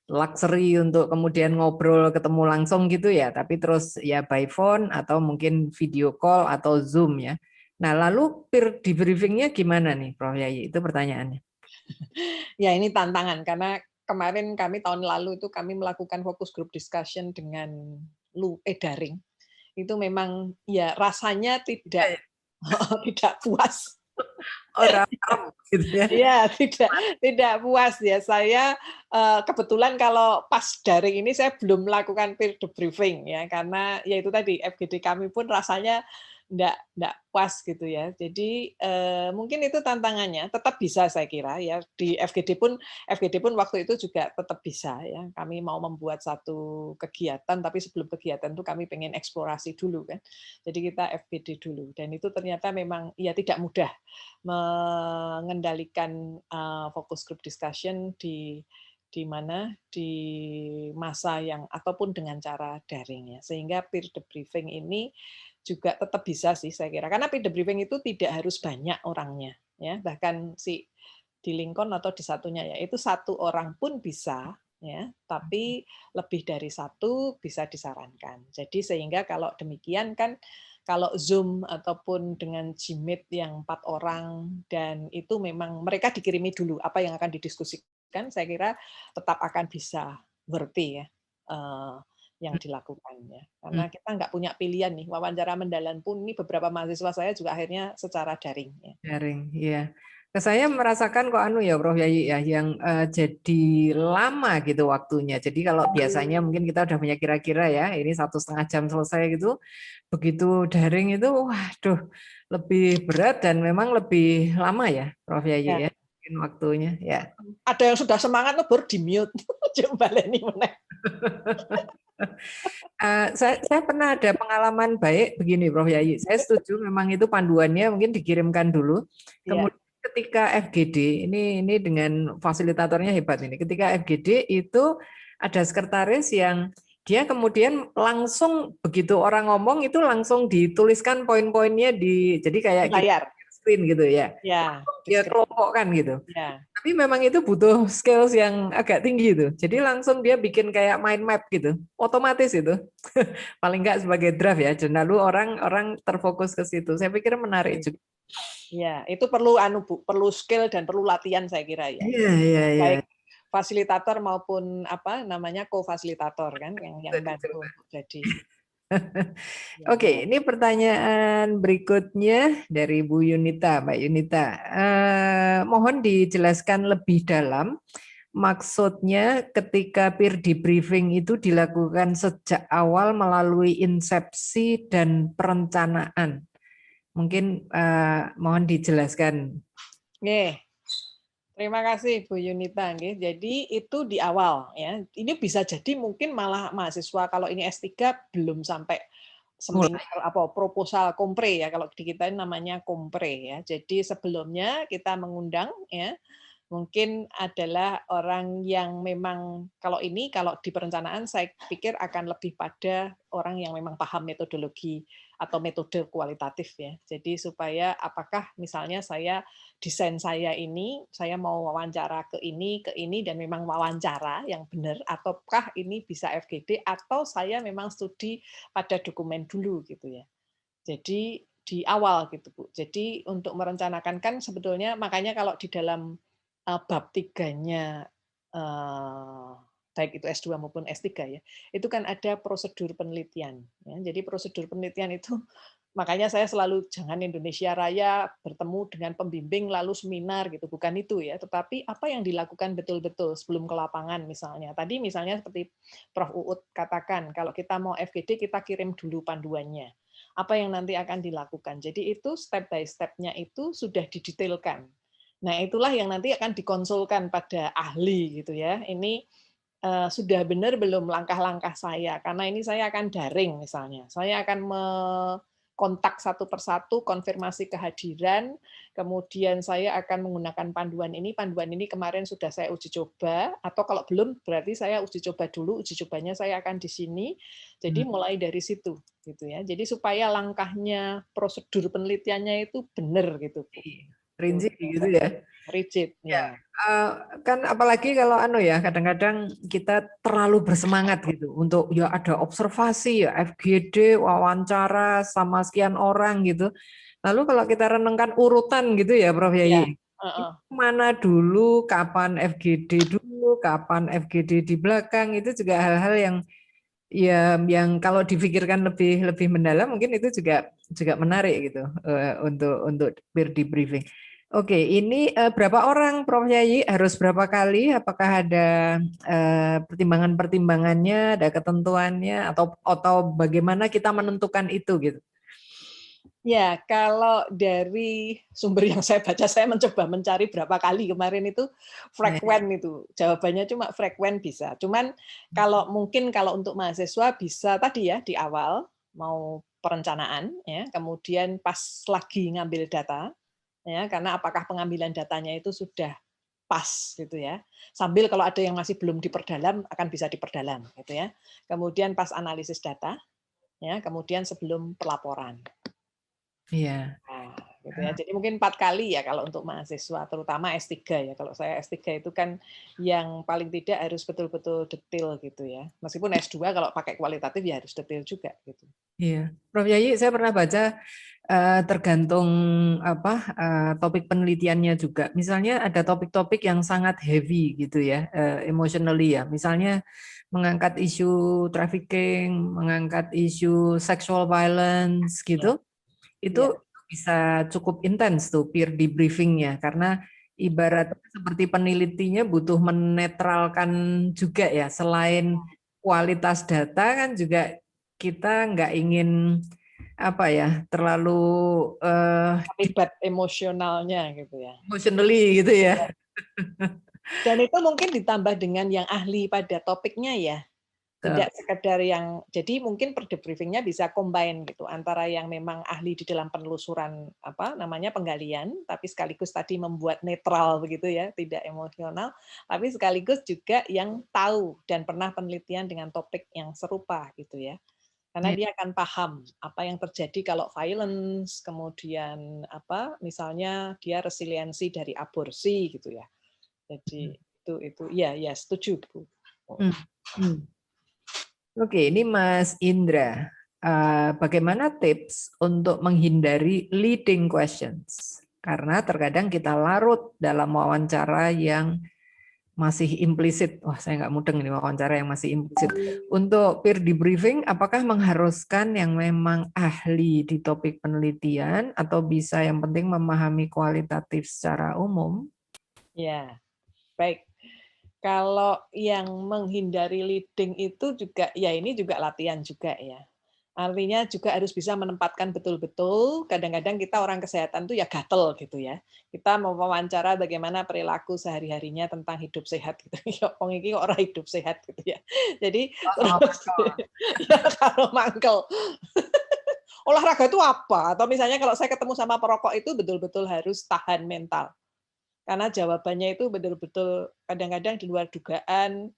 luxury untuk kemudian ngobrol ketemu langsung gitu ya, tapi terus ya by phone atau mungkin video call atau Zoom ya. Nah, lalu peer debriefingnya gimana nih, Prof. Yayi? Itu pertanyaannya. Ya ini tantangan karena kemarin kami tahun lalu itu kami melakukan focus group discussion dengan daring. Itu memang ya rasanya tidak tidak puas. Orang gitu ya. Iya, tidak puas ya. Saya kebetulan kalau pas daring ini saya belum melakukan peer debriefing ya, karena ya itu tadi FGD kami pun rasanya enggak puas gitu ya. Jadi mungkin itu tantangannya. Tetap bisa saya kira ya. Di FGD pun waktu itu juga tetap bisa ya. Kami mau membuat satu kegiatan, tapi sebelum kegiatan itu kami pengen eksplorasi dulu kan. Jadi kita FGD dulu. Dan itu ternyata memang ya tidak mudah mengendalikan focus group discussion di mana di masa yang ataupun dengan cara daring ya, sehingga peer debriefing ini juga tetap bisa sih saya kira, karena peer debriefing itu tidak harus banyak orangnya ya, bahkan si di Lincoln atau di satunya ya itu satu orang pun bisa ya, tapi lebih dari satu bisa disarankan. Jadi sehingga kalau demikian kan kalau Zoom ataupun dengan Gmeet yang 4 orang dan itu memang mereka dikirimi dulu apa yang akan didiskusikan, saya kira tetap akan bisa worthy ya yang dilakukan ya. Karena kita nggak punya pilihan nih, wawancara mendalam pun ini beberapa mahasiswa saya juga akhirnya secara daring ya. Daring, iya. Saya merasakan kok anu ya Prof. Yayi ya, yang jadi lama gitu waktunya. Jadi kalau biasanya mungkin kita udah punya kira-kira ya, ini 1,5 jam selesai gitu. Begitu daring itu, waduh, lebih berat dan memang lebih lama ya, Prof. Yayi ya, mungkin waktunya ya. Ada yang sudah semangat baru di mute, coba baleni meneh. Saya pernah ada pengalaman baik begini, Prof. Yayi. Saya setuju memang itu panduannya mungkin dikirimkan dulu. Kemudian ketika FGD, ini dengan fasilitatornya hebat ini. Ketika FGD itu ada sekretaris yang dia kemudian langsung begitu orang ngomong itu langsung dituliskan poin-poinnya jadi kayak layar screen gitu ya. Dia kelompokkan gitu. Ya. Tapi memang itu butuh skills yang agak tinggi itu. Jadi langsung dia bikin kayak mind map gitu. Otomatis itu. Paling enggak sebagai draft ya. Dan lalu orang terfokus ke situ. Saya pikir menarik juga. Ya, itu perlu perlu skill dan perlu latihan saya kira ya. Iya. Baik fasilitator maupun apa namanya co-fasilitator kan yang bantu untuk jadi. Oke, ini pertanyaan berikutnya dari Bu Yunita, Mbak Yunita. Mohon dijelaskan lebih dalam maksudnya ketika peer debriefing itu dilakukan sejak awal melalui insepsi dan perencanaan. Mungkin mohon dijelaskan. Terima kasih Bu Yunita. Jadi itu di awal ya. Ini bisa jadi mungkin malah mahasiswa kalau ini S3 belum sampai seminar proposal kompre ya, kalau di kita namanya kompre ya. Jadi sebelumnya kita mengundang ya mungkin adalah orang yang memang kalau di perencanaan saya pikir akan lebih pada orang yang memang paham metodologi atau metode kualitatif ya. Jadi supaya apakah misalnya desain saya ini saya mau wawancara ke ini dan memang wawancara yang benar ataukah ini bisa FGD atau saya memang studi pada dokumen dulu gitu ya. Jadi di awal gitu Bu. Jadi untuk merencanakan kan sebetulnya makanya kalau di dalam bab 3-nya baik itu S2 maupun S3 ya, itu kan ada prosedur penelitian. Ya. Jadi prosedur penelitian itu makanya saya selalu jangan Indonesia Raya bertemu dengan pembimbing lalu seminar gitu, bukan itu ya. Tetapi apa yang dilakukan betul-betul sebelum ke lapangan misalnya. Tadi misalnya seperti Prof. Uut katakan, kalau kita mau FGD kita kirim dulu panduannya. Apa yang nanti akan dilakukan. Jadi itu step by step-nya itu sudah didetailkan. Nah, itulah yang nanti akan dikonsulkan pada ahli gitu ya. Ini sudah benar belum langkah-langkah saya karena ini saya akan daring misalnya. Saya akan kontak satu persatu, konfirmasi kehadiran, kemudian saya akan menggunakan panduan ini. Panduan ini kemarin sudah saya uji coba, atau kalau belum berarti saya uji coba dulu. Uji cobanya saya akan di sini. Jadi mulai dari situ, gitu ya. Jadi supaya langkahnya, prosedur penelitiannya itu benar gitu. Rinci gitu ya. Rigid. Ya, kan apalagi kalau kadang-kadang kita terlalu bersemangat gitu untuk ya ada observasi ya FGD wawancara sama sekian orang gitu. Lalu kalau kita renungkan urutan gitu ya Prof Yayi. Mana dulu, kapan FGD dulu, kapan FGD di belakang itu juga hal-hal yang kalau dipikirkan lebih mendalam mungkin itu juga menarik gitu untuk peer debriefing. Oke, ini berapa orang Prof Yayi, harus berapa kali? Apakah ada pertimbangan-pertimbangannya, ada ketentuannya, atau bagaimana kita menentukan itu gitu? Ya, kalau dari sumber yang saya baca, saya mencoba mencari berapa kali kemarin itu frekuen itu. Jawabannya cuma frekuen bisa. Cuman kalau untuk mahasiswa bisa tadi ya di awal mau perencanaan ya, kemudian pas lagi ngambil data ya, karena apakah pengambilan datanya itu sudah pas gitu ya. Sambil kalau ada yang masih belum diperdalam akan bisa diperdalam gitu ya. Kemudian pas analisis data ya, kemudian sebelum pelaporan. Iya. Nah, gitu ya. Jadi mungkin 4 kali ya kalau untuk mahasiswa, terutama S3 ya. Kalau saya S3 itu kan yang paling tidak harus betul-betul detail gitu ya. Meskipun S2 kalau pakai kualitatif ya harus detail juga gitu. Iya, Prof Yayi, saya pernah baca tergantung topik penelitiannya juga. Misalnya ada topik-topik yang sangat heavy gitu ya, emotionally ya. Misalnya mengangkat isu trafficking, mengangkat isu sexual violence gitu. Itu bisa cukup intens tuh peer debriefingnya karena ibaratnya seperti penelitinya butuh menetralkan juga ya, selain kualitas data kan juga kita nggak ingin terlalu terlibat emosionalnya gitu ya. Emotionally gitu ya. Dan itu mungkin ditambah dengan yang ahli pada topiknya ya. Tidak sekedar yang, jadi mungkin per debriefingnya bisa combine gitu antara yang memang ahli di dalam penelusuran penggalian, tapi sekaligus tadi membuat netral begitu ya, tidak emosional, tapi sekaligus juga yang tahu dan pernah penelitian dengan topik yang serupa gitu ya. Karena dia akan paham apa yang terjadi kalau violence, kemudian misalnya dia resiliensi dari aborsi gitu ya. Jadi itu ya setuju Bu. Oke, ini Mas Indra. Bagaimana tips untuk menghindari leading questions? Karena terkadang kita larut dalam wawancara yang masih implisit. Wah, saya nggak mudeng ini wawancara yang masih implisit. Untuk peer debriefing, apakah mengharuskan yang memang ahli di topik penelitian atau bisa yang penting memahami kualitatif secara umum? Ya, baik. Kalau yang menghindari leading itu juga, ya ini juga latihan juga ya. Artinya juga harus bisa menempatkan betul-betul, kadang-kadang kita orang kesehatan tuh ya gatel gitu ya. Kita mau wawancara bagaimana perilaku sehari-harinya tentang hidup sehat gitu. Ya wong iki orang hidup sehat gitu ya. Jadi ya kalau mangkel. Olahraga itu apa? Atau misalnya kalau saya ketemu sama perokok itu betul-betul harus tahan mental. karena jawabannya itu betul-betul kadang-kadang di luar dugaan,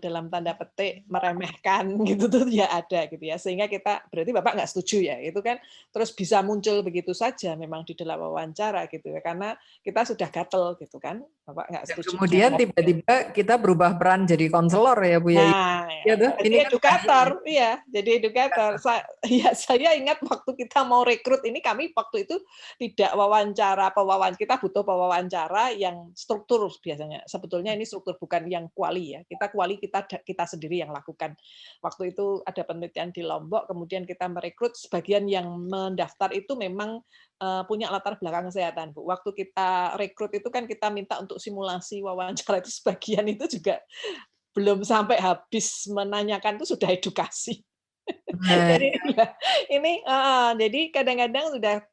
dalam tanda petik meremehkan gitu tuh ya ada gitu ya, sehingga kita berarti Bapak nggak setuju ya, itu kan terus bisa muncul begitu saja memang di dalam wawancara gitu ya, karena kita sudah gatel gitu kan, Bapak nggak Dan setuju. kemudian tiba-tiba kita berubah peran jadi konselor ya Bu Yai. Nah, Ya tuh, jadi ini kan edukator, iya, jadi edukator. Saya ingat waktu kita mau rekrut ini, kami waktu itu tidak kita butuh pewawancara yang struktur biasanya. Sebetulnya ini struktur bukan yang kuali ya. Kita sendiri yang lakukan. Waktu itu ada penelitian di Lombok, kemudian kita merekrut sebagian yang mendaftar itu memang punya latar belakang kesehatan, Bu. Waktu kita rekrut itu kan kita minta untuk simulasi wawancara itu sebagian itu juga belum sampai habis menanyakan itu sudah edukasi. Nah, Jadi jadi kadang-kadang sudah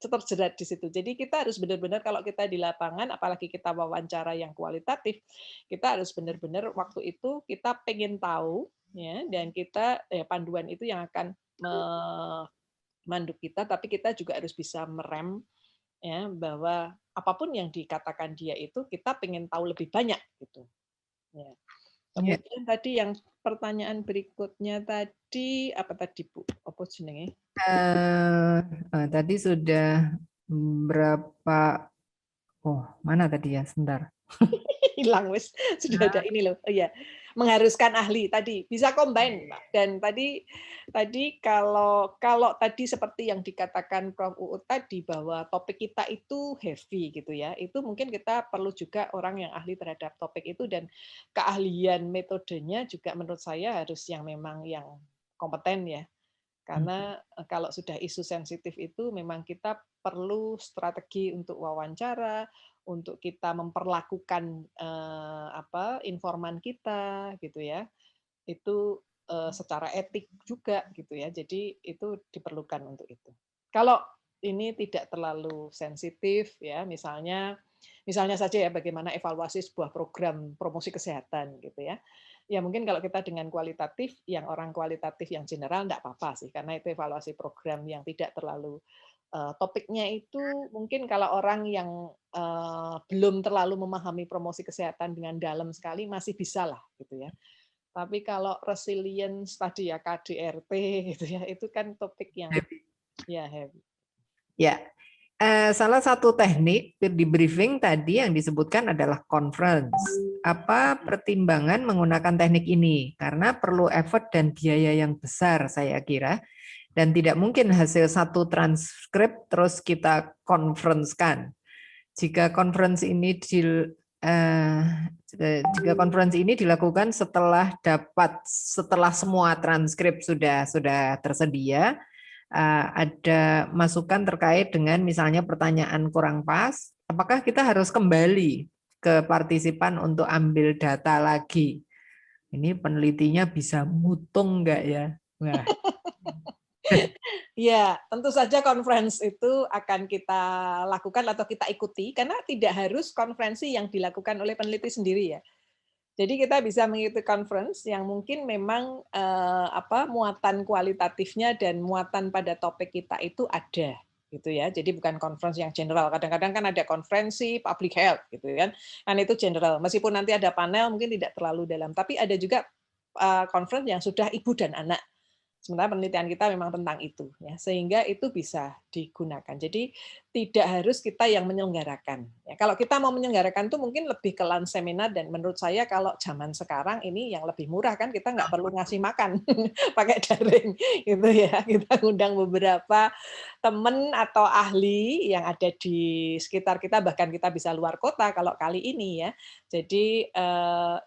terjerat di situ. Jadi kita harus benar-benar kalau kita di lapangan, apalagi kita wawancara yang kualitatif, kita harus benar-benar waktu itu kita pengen tahu, ya, dan kita panduan itu yang akan memandu kita, tapi kita juga harus bisa merem ya bahwa apapun yang dikatakan dia itu kita pengen tahu lebih banyak gitu. Ya. ya. Kemudian tadi yang pertanyaan berikutnya tadi apa tadi Bu? Apa jenenge? Tadi sudah berapa? Oh, mana tadi ya? Sebentar. Hilang wis sudah ada ini loh. Oh iya. Mengharuskan ahli tadi bisa combine Pak. Dan tadi kalau tadi seperti yang dikatakan Prof. Uut tadi bahwa topik kita itu heavy gitu ya. Itu mungkin kita perlu juga orang yang ahli terhadap topik itu, dan keahlian metodenya juga menurut saya harus yang memang yang kompeten ya. Karena kalau sudah isu sensitif itu memang kita perlu strategi untuk wawancara, untuk kita memperlakukan informan kita gitu ya. Itu secara etik juga gitu ya. Jadi itu diperlukan untuk itu. Kalau ini tidak terlalu sensitif ya, misalnya saja ya bagaimana evaluasi sebuah program promosi kesehatan gitu ya. Ya mungkin kalau kita dengan kualitatif, yang orang kualitatif yang general enggak apa-apa sih, karena itu evaluasi program yang tidak terlalu topiknya itu mungkin kalau orang yang belum terlalu memahami promosi kesehatan dengan dalam sekali masih bisa lah gitu ya. Tapi kalau resilience tadi ya KDRT gitu ya, itu kan topik yang ya heavy. Ya, salah satu teknik di briefing tadi yang disebutkan adalah conference. Apa pertimbangan menggunakan teknik ini? Karena perlu effort dan biaya yang besar saya kira. Dan tidak mungkin hasil satu transkrip terus kita konferensikan. Jika konferensi ini dilakukan setelah semua transkrip sudah tersedia, ada masukan terkait dengan misalnya pertanyaan kurang pas, apakah kita harus kembali ke partisipan untuk ambil data lagi? Ini penelitinya bisa mutung nggak ya? Wah. Ya, tentu saja conference itu akan kita lakukan atau kita ikuti, karena tidak harus konferensi yang dilakukan oleh peneliti sendiri ya. Jadi kita bisa mengikuti conference yang mungkin memang muatan kualitatifnya dan muatan pada topik kita itu ada gitu ya. Jadi bukan conference yang general. Kadang-kadang kan ada konferensi public health gitu kan. Kan itu general. Meskipun nanti ada panel mungkin tidak terlalu dalam, tapi ada juga conference yang sudah ibu dan anak. Sementara penelitian kita memang tentang itu, ya, sehingga itu bisa digunakan. Jadi tidak harus kita yang menyelenggarakan. Ya, kalau kita mau menyelenggarakan itu mungkin lebih ke lunch seminar, dan menurut saya kalau zaman sekarang ini yang lebih murah kan kita nggak perlu ngasih makan pakai daring, gitu ya. Kita undang beberapa teman atau ahli yang ada di sekitar kita, bahkan kita bisa luar kota kalau kali ini ya. Jadi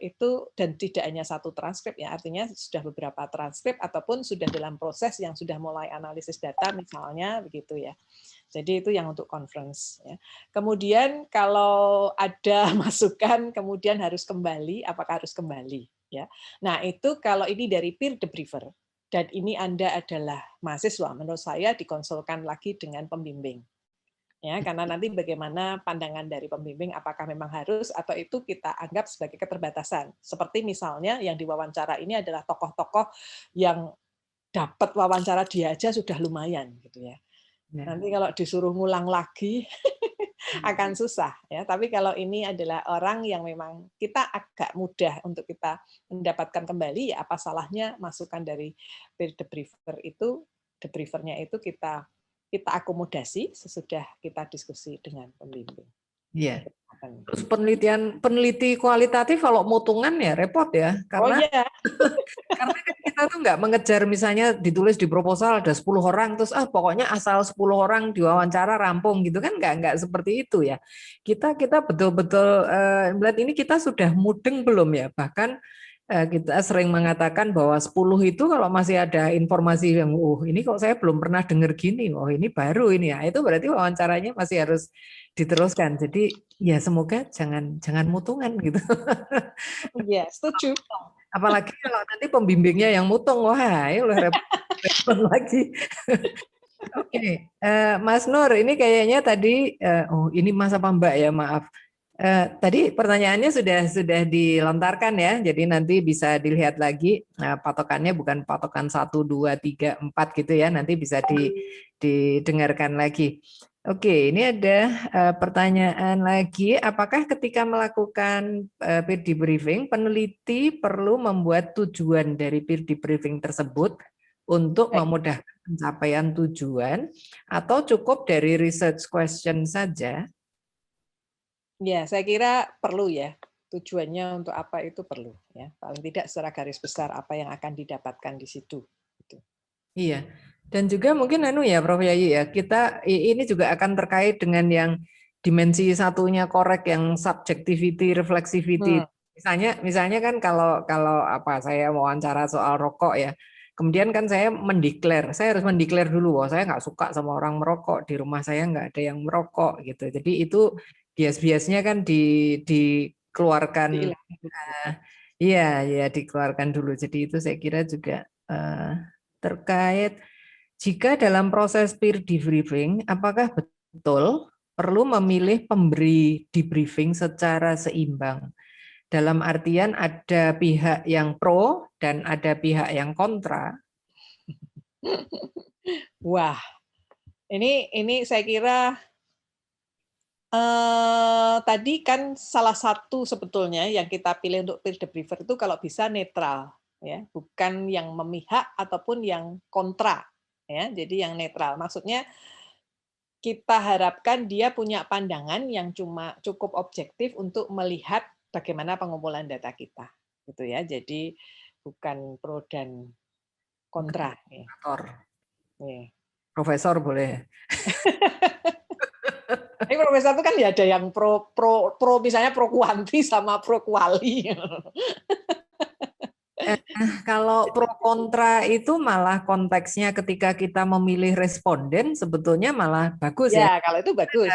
itu, dan tidak hanya satu transkrip ya, artinya sudah beberapa transkrip ataupun sudah dalam proses yang sudah mulai analisis data misalnya begitu ya. Jadi itu yang untuk conference ya. Kemudian kalau ada masukan kemudian harus kembali, apakah harus kembali ya. Nah, itu kalau ini dari peer debriefer dan ini Anda adalah mahasiswa, menurut saya dikonsulkan lagi dengan pembimbing. Ya, karena nanti bagaimana pandangan dari pembimbing, apakah memang harus atau itu kita anggap sebagai keterbatasan. Seperti misalnya yang diwawancara ini adalah tokoh-tokoh yang dapat wawancara dia aja sudah lumayan gitu ya. Nanti kalau disuruh ngulang lagi akan susah ya. Tapi kalau ini adalah orang yang memang kita agak mudah untuk kita mendapatkan kembali, ya apa salahnya masukan dari peer debriefernya itu kita akomodasi sesudah kita diskusi dengan pembimbing. Iya. Terus peneliti kualitatif kalau mutungan ya repot ya, karena iya. karena kan kita tuh nggak mengejar, misalnya ditulis di proposal ada 10 orang terus pokoknya asal 10 orang diwawancara rampung gitu kan, nggak seperti itu ya. Kita betul-betul melihat ini kita sudah mudeng belum ya, bahkan kita sering mengatakan bahwa 10 itu kalau masih ada informasi yang ini kok saya belum pernah dengar gini, ini baru ini ya, itu berarti wawancaranya masih harus diteruskan. Jadi ya semoga jangan mutungan gitu. Iya, setuju. Apalagi kalau nanti pembimbingnya yang mutung, wah ya udah repot lagi. Oke, Mas Nur, ini kayaknya tadi, ini Mas apa Mbak ya, maaf. Tadi pertanyaannya sudah dilontarkan ya, jadi nanti bisa dilihat lagi. Nah, patokannya bukan patokan 1, 2, 3, 4 gitu ya, nanti bisa didengarkan lagi. Oke, ini ada pertanyaan lagi. Apakah ketika melakukan peer debriefing, peneliti perlu membuat tujuan dari peer debriefing tersebut untuk memudahkan pencapaian tujuan, atau cukup dari research question saja? Ya, saya kira perlu ya. Tujuannya untuk apa itu perlu ya. Paling tidak secara garis besar apa yang akan didapatkan di situ. Iya. Dan juga mungkin ya Prof Yayi ya, kita ini juga akan terkait dengan yang dimensi satunya korek, yang subjectivity, reflexivity. Misalnya kan kalau saya wawancara soal rokok ya, kemudian kan saya harus mendeklar dulu bahwa saya nggak suka sama orang merokok, di rumah saya nggak ada yang merokok gitu. Jadi itu bias-biasnya kan dikeluarkan, dikeluarkan dulu. Jadi itu saya kira juga terkait. Jika dalam proses peer debriefing, apakah betul perlu memilih pemberi debriefing secara seimbang? Dalam artian ada pihak yang pro dan ada pihak yang kontra. Wah, ini saya kira tadi kan salah satu sebetulnya yang kita pilih untuk peer debriefer itu kalau bisa netral, ya, bukan yang memihak ataupun yang kontra. Ya, jadi yang netral. Maksudnya kita harapkan dia punya pandangan yang cukup objektif untuk melihat bagaimana pengumpulan data kita, gitu ya. Jadi bukan pro dan kontra. Profesor boleh. Ini profesor itu kan ya ada yang pro misalnya pro kuanti sama pro kuali. Kalau pro kontra itu malah konteksnya ketika kita memilih responden sebetulnya malah bagus ya. Kalau itu bagus.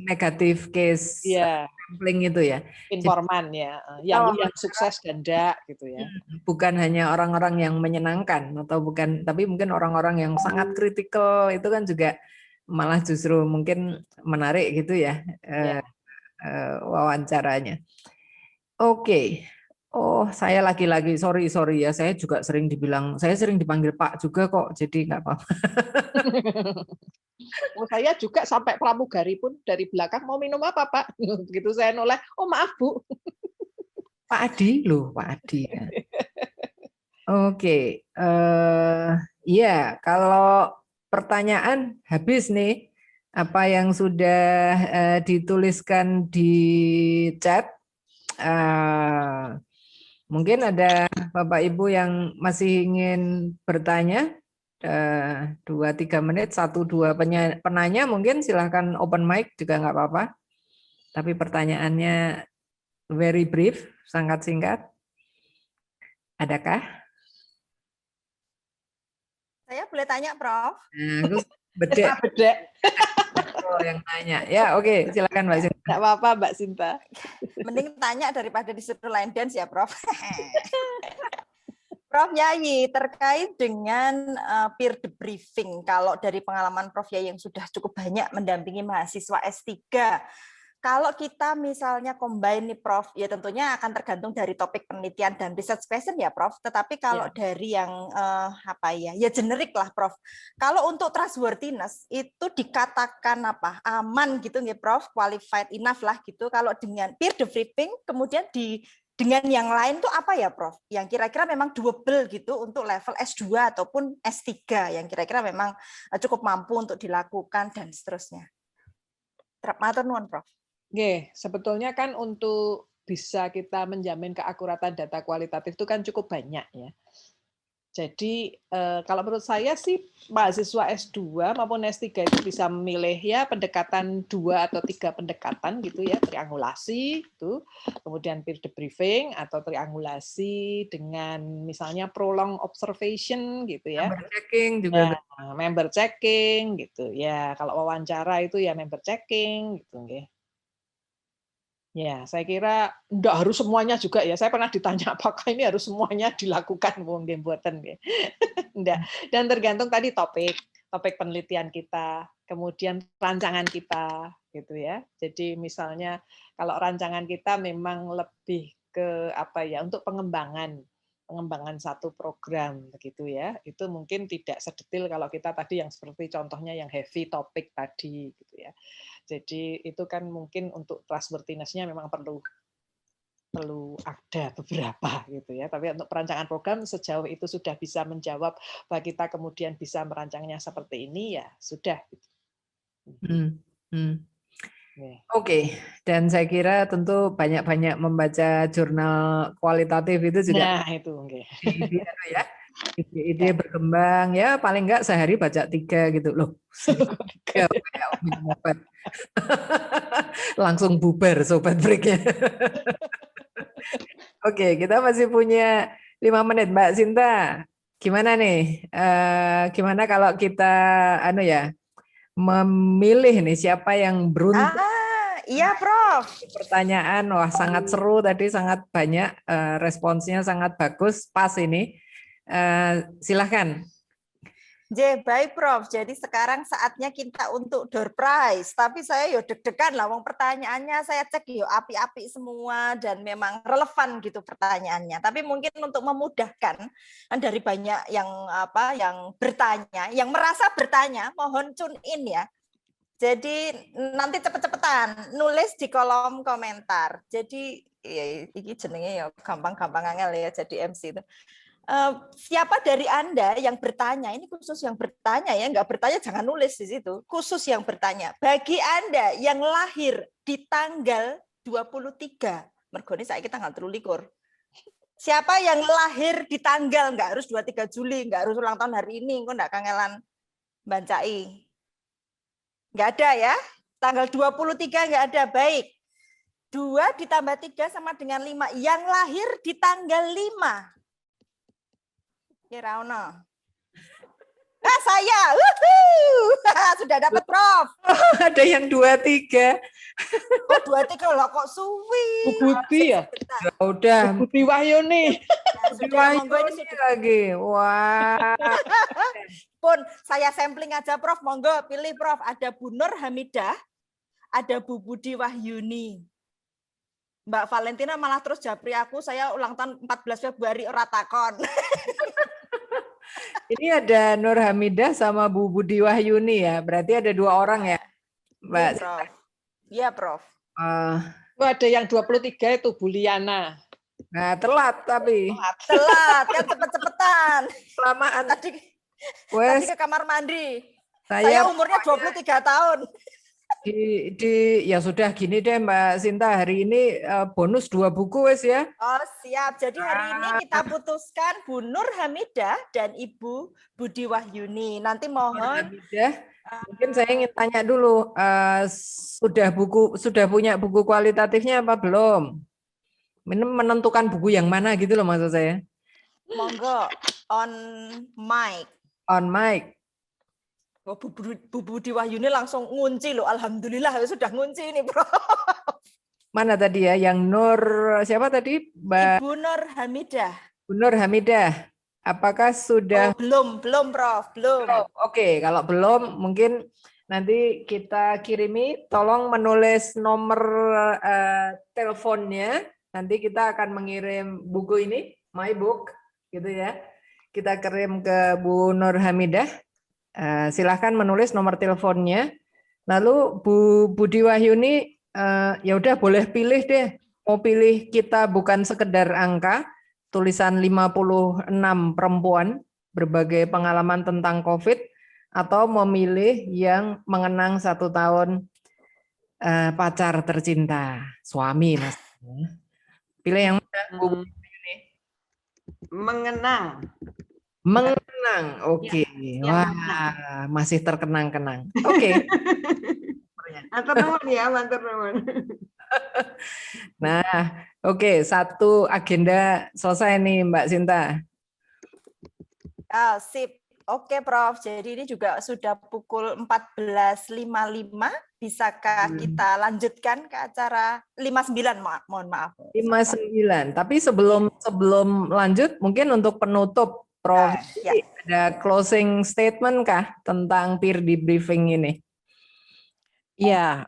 Negatif case sampling itu ya. Informan ya, yang sukses dan enggak gitu ya. Bukan hanya orang-orang yang menyenangkan atau bukan, tapi mungkin orang-orang yang sangat kritikal itu kan juga malah justru mungkin menarik gitu ya, wawancaranya. Oke. Oh, saya lagi-lagi sorry ya, saya juga sering dipanggil Pak juga kok, jadi nggak apa-apa. Saya juga sampai pramugari pun dari belakang mau minum apa Pak? Begitu saya noleh, oh maaf Bu. Pak Adi loh, Pak Adi. Oke, ya kalau pertanyaan habis nih, apa yang sudah dituliskan di chat. Mungkin ada Bapak Ibu yang masih ingin bertanya, 2-3 menit, 1-2 penanya mungkin silahkan open mic juga nggak apa-apa. Tapi pertanyaannya very brief, sangat singkat. Adakah? Saya boleh tanya, Prof? Bedek. Yang tanya. Ya, oke, silakan Mbak Sinta. Enggak apa-apa, Mbak Sinta. Mending tanya daripada disuruh line dance ya, Prof. Prof Yayi, terkait dengan peer debriefing, kalau dari pengalaman Prof Yayi yang sudah cukup banyak mendampingi mahasiswa S3, kalau kita misalnya combine nih Prof, ya tentunya akan tergantung dari topik penelitian dan research question ya Prof. Tetapi kalau dari yang apa ya generik lah Prof. Kalau untuk trustworthiness itu dikatakan apa aman gitu ya Prof, qualified enough lah gitu. Kalau dengan peer debriefing kemudian dengan yang lain tuh apa ya Prof? Yang kira-kira memang doable gitu untuk level S2 ataupun S3 yang kira-kira memang cukup mampu untuk dilakukan dan seterusnya. Matur nuwun Prof. Oke, sebetulnya kan untuk bisa kita menjamin keakuratan data kualitatif itu kan cukup banyak ya. Jadi kalau menurut saya sih mahasiswa S2 maupun S3 itu bisa memilih ya pendekatan 2 atau 3 pendekatan gitu ya, triangulasi itu, kemudian peer debriefing atau triangulasi dengan misalnya prolong observation gitu ya. Member checking juga. Ya, member checking gitu ya. Kalau wawancara itu ya member checking gitu nggih. Ya, saya kira enggak harus semuanya juga ya. Saya pernah ditanya apakah ini harus semuanya dilakukan mungkin buatan ya. Enggak. Dan tergantung tadi topik penelitian kita, kemudian rancangan kita gitu ya. Jadi misalnya kalau rancangan kita memang lebih ke apa ya untuk pengembangan satu program begitu ya. Itu mungkin tidak sedetil kalau kita tadi yang seperti contohnya yang heavy topik tadi gitu ya. Jadi itu kan mungkin untuk trustworthiness-nya memang perlu ada beberapa gitu ya. Tapi untuk perancangan program sejauh itu sudah bisa menjawab bahwa kita kemudian bisa merancangnya seperti ini ya sudah. Oke, dan saya kira tentu banyak-banyak membaca jurnal kualitatif itu juga. Nah itu ya. Ide-ide berkembang ya paling enggak sehari baca 3 gitu loh. Langsung bubar sobat breaknya. Oke, kita masih punya 5 menit Mbak Sinta. Gimana nih? Gimana kalau kita memilih nih siapa yang beruntung? Iya, Prof. Pertanyaan, wah sangat seru tadi, sangat banyak responsnya, sangat bagus, pas ini. Silahkan. Baik Prof. Jadi sekarang saatnya kita untuk door prize. Tapi saya yo deg-degan lah, wong pertanyaannya saya cek yo api-api semua dan memang relevan gitu pertanyaannya. Tapi mungkin untuk memudahkan dari banyak yang yang bertanya, yang merasa bertanya, mohon tune in ya. Jadi nanti cepet-cepetan nulis di kolom komentar. Jadi ini jenenge ya gampang-gampang angel ya jadi MC itu. Siapa dari Anda yang bertanya, ini khusus yang bertanya ya, nggak bertanya jangan nulis di situ, khusus yang bertanya. Bagi Anda yang lahir di tanggal 23, mergone saiki tanggal 23. Siapa yang lahir di tanggal, nggak harus 23 Juli, nggak harus ulang tahun hari ini, kok nggak kangelan bancai. Nggak ada ya, tanggal 23 nggak ada, baik. 2 ditambah 3 sama dengan 5, yang lahir di tanggal 5. Kira ono. Saya. Sudah dapat Prof. Ada yang 23. Oh 23 loh kok suwi. Bu Buti ya? Ya udah. Bu Buti Wahyuni. Sudah monggo ini sudah lagi. Wah. Pun saya sampling aja Prof, monggo pilih Prof. Ada Bu Nur Hamidah, ada Bu Budi Wahyuni. Mbak Valentina malah terus japri aku, saya ulang tahun 14 Februari ora takon. Ini ada Nur Hamidah sama Bu Budi Wahyuni ya. Berarti ada 2 orang ya, Mbak. Iya, Prof. Ada yang 23 itu Bu Liana. Nah, telat tapi. Telat, kan cepet-cepetan. Kelamaan. Tadi ke kamar mandi. Saya umurnya 23 tahun. Ya sudah gini deh Mbak Sinta, hari ini bonus 2 buku wes ya. Oh siap, jadi hari ini kita putuskan Bu Nur Hamidah dan Ibu Budi Wahyuni. Nanti mohon. Mungkin saya ingin tanya dulu, sudah punya buku kualitatifnya apa belum? Menentukan buku yang mana gitu loh maksud saya. Monggo, on mic. On mic. Oh, Bu Budi Wahyuni langsung ngunci loh, alhamdulillah sudah ngunci ini Bro. Mana tadi ya, yang Nur siapa tadi? Ibu Nur Hamidah. Bu Nur Hamidah, apakah sudah? Oh, belum Prof, belum. Oke, kalau belum mungkin Nanti kita kirimi, tolong menulis nomor teleponnya. Nanti kita akan mengirim buku ini, my book, gitu ya. Kita kirim ke Bu Nur Hamidah. Silahkan menulis nomor teleponnya. Lalu Bu Budi Wahyuni, ya udah boleh pilih deh. Mau pilih kita bukan sekedar angka, tulisan 56 perempuan, berbagai pengalaman tentang COVID, atau memilih yang mengenang 1 tahun pacar tercinta, suami mas. Pilih yang mana, Bu? Mengenang. Mengenang, oke. Wah, masih terkenang-kenang. Oke. Matur nuwun ya, matur nuwun. Nah, oke, 1 agenda selesai nih Mbak Sinta. Sip. Oke, Prof. Jadi ini juga sudah pukul 14.55. Bisakah kita lanjutkan ke acara 59? Mohon maaf. 59. Tapi sebelum lanjut, mungkin untuk penutup, Prof. Ya. Ada closing statement kah tentang peer debriefing ini? Ya,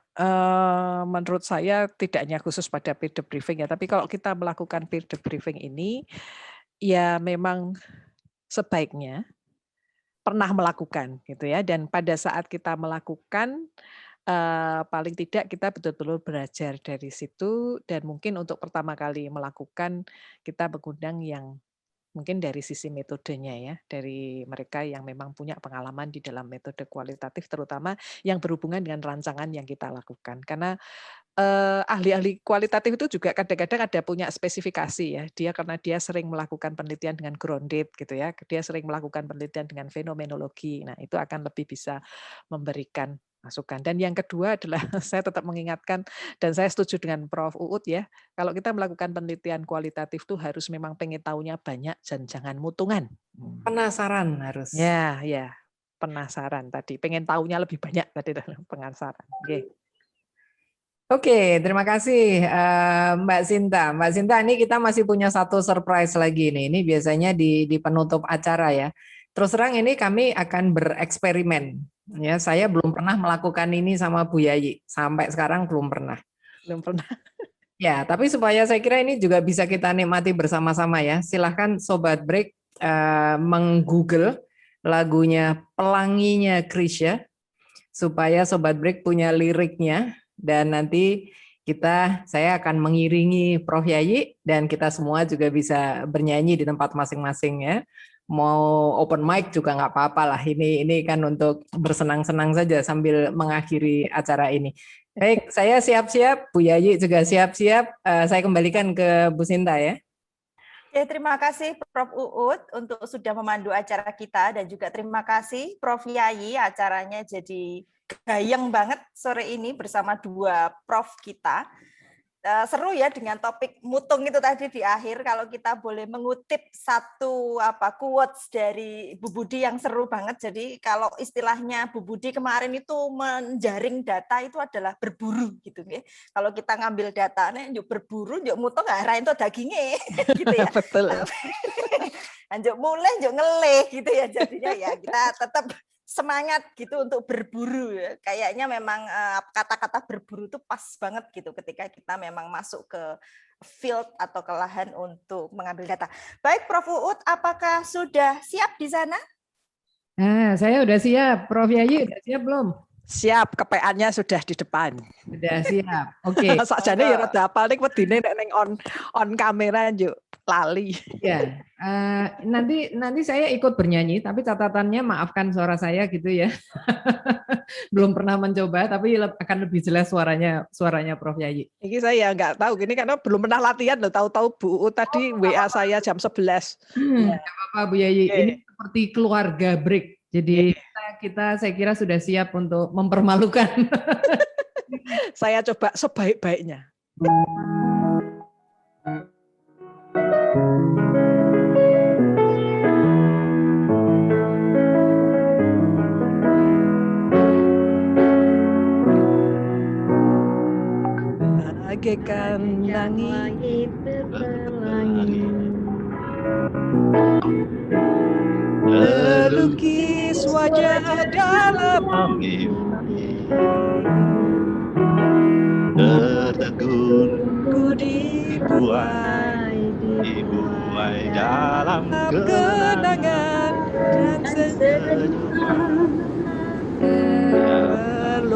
menurut saya tidak hanya khusus pada peer debriefing ya, tapi kalau kita melakukan peer debriefing ini, ya memang sebaiknya pernah melakukan gitu ya, dan pada saat kita melakukan paling tidak kita betul-betul belajar dari situ, dan mungkin untuk pertama kali melakukan kita mengundang yang mungkin dari sisi metodenya ya, dari mereka yang memang punya pengalaman di dalam metode kualitatif, terutama yang berhubungan dengan rancangan yang kita lakukan. Karena ahli-ahli kualitatif itu juga kadang-kadang ada punya spesifikasi ya. Karena dia sering melakukan penelitian dengan grounded gitu ya. Dia sering melakukan penelitian dengan fenomenologi. Nah, itu akan lebih bisa memberikan masukan. Dan yang kedua adalah saya tetap mengingatkan, dan saya setuju dengan Prof. Uut ya, kalau kita melakukan penelitian kualitatif tuh harus memang pengen tahunya banyak dan jangan mutungan. Penasaran harus. Ya, penasaran tadi. Pengen tahunya lebih banyak tadi penasaran. Okay. Oke, terima kasih Mbak Sinta. Mbak Sinta, ini kita masih punya 1 surprise lagi nih. Ini biasanya di penutup acara ya. Terus terang ini kami akan bereksperimen. Ya, saya belum pernah melakukan ini sama Bu Yayi. Sampai sekarang belum pernah. Belum pernah. Ya, tapi supaya saya kira ini juga bisa kita nikmati bersama-sama ya. Silahkan Sobat Break meng-google lagunya Pelanginya Krisya, supaya Sobat Break punya liriknya. Dan nanti saya akan mengiringi Prof. Yayi, dan kita semua juga bisa bernyanyi di tempat masing-masing ya. Mau open mic juga nggak apa-apa lah. Ini kan untuk bersenang-senang saja sambil mengakhiri acara ini. Baik, saya siap-siap, Bu Yayi juga siap-siap. Saya kembalikan ke Bu Sinta ya. Terima kasih Prof. Uut untuk sudah memandu acara kita, dan juga terima kasih Prof. Yayi, acaranya jadi gayeng banget sore ini bersama 2 prof kita. Seru ya dengan topik mutung itu tadi di akhir. Kalau kita boleh mengutip 1 quotes dari Bu Budi yang seru banget. Jadi kalau istilahnya Bu Budi kemarin itu menjaring data itu adalah berburu gitu ya. Kalau kita ngambil datanya yuk berburu, yuk mutung arah itu dagingnya gitu ya. Betul. Yuk mulai, yuk ngeleh gitu ya. Jadinya ya kita tetap semangat gitu untuk berburu ya. Kayaknya memang kata-kata berburu itu pas banget gitu ketika kita memang masuk ke field atau ke lahan untuk mengambil data. Baik Prof. Uut, apakah sudah siap di sana? Nah, saya udah siap. Prof. Yayi udah siap belum? Siap, KPA-nya sudah di depan. Sudah siap. Oke. Sakjane ya rada apal ning wedine nek ning on kamera yuk lali. Ya, nanti saya ikut bernyanyi, tapi catatannya maafkan suara saya gitu ya. Belum pernah mencoba, tapi akan lebih jelas suaranya Prof. Yayi. Ini saya nggak tahu, gini karena belum pernah latihan loh. Tahu-tahu Bu tadi WA saya jam 11. Nggak apa-apa Bu Yayi. Ini seperti keluarga break. Jadi kita saya kira sudah siap untuk mempermalukan. Saya coba sebaik-baiknya. Bagaikan langit pelangi. melukis wajah dalam mimpi tertegun ku dibuai dibuai dalam kenangan dan senyuman.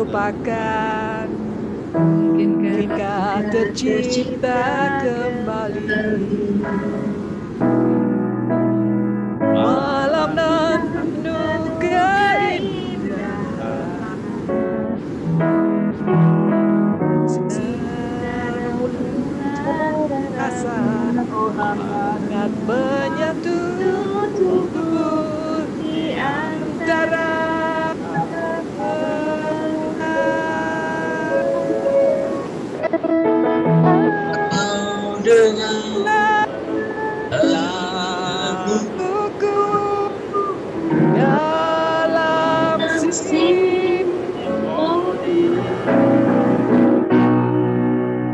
terlupakan. Mungkinkah tercipta kembali malam nan penuh keindahan, rasa hangat menyatu tubuh di antara laguku dalam simfoni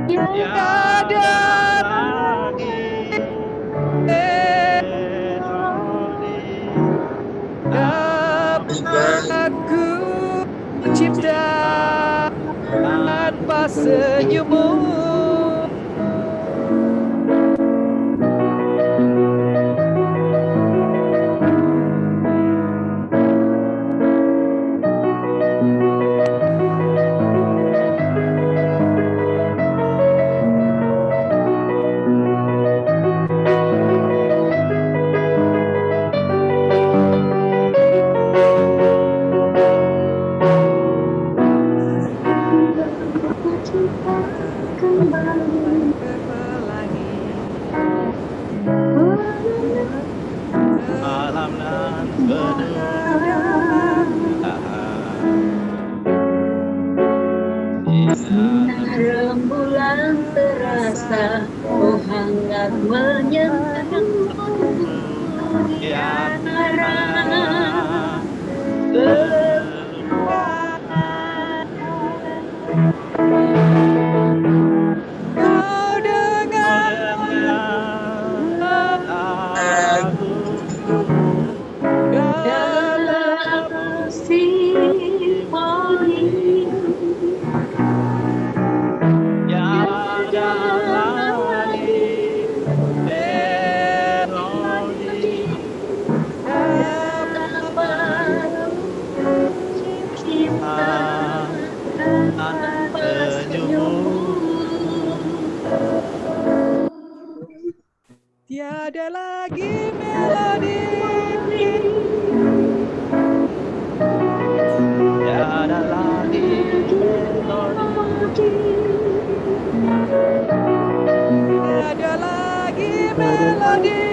tiada lagi melodi dapat ku cipta tanpa senyummu. malam nan penuh rembulan terasa, oh hangat menyentuh di antara Kau dengar dalam simfoni tiada lagi melodi dapat kita tanpa senyum. tiada lagi melodi tiada lagi melodi tiada lagi melodi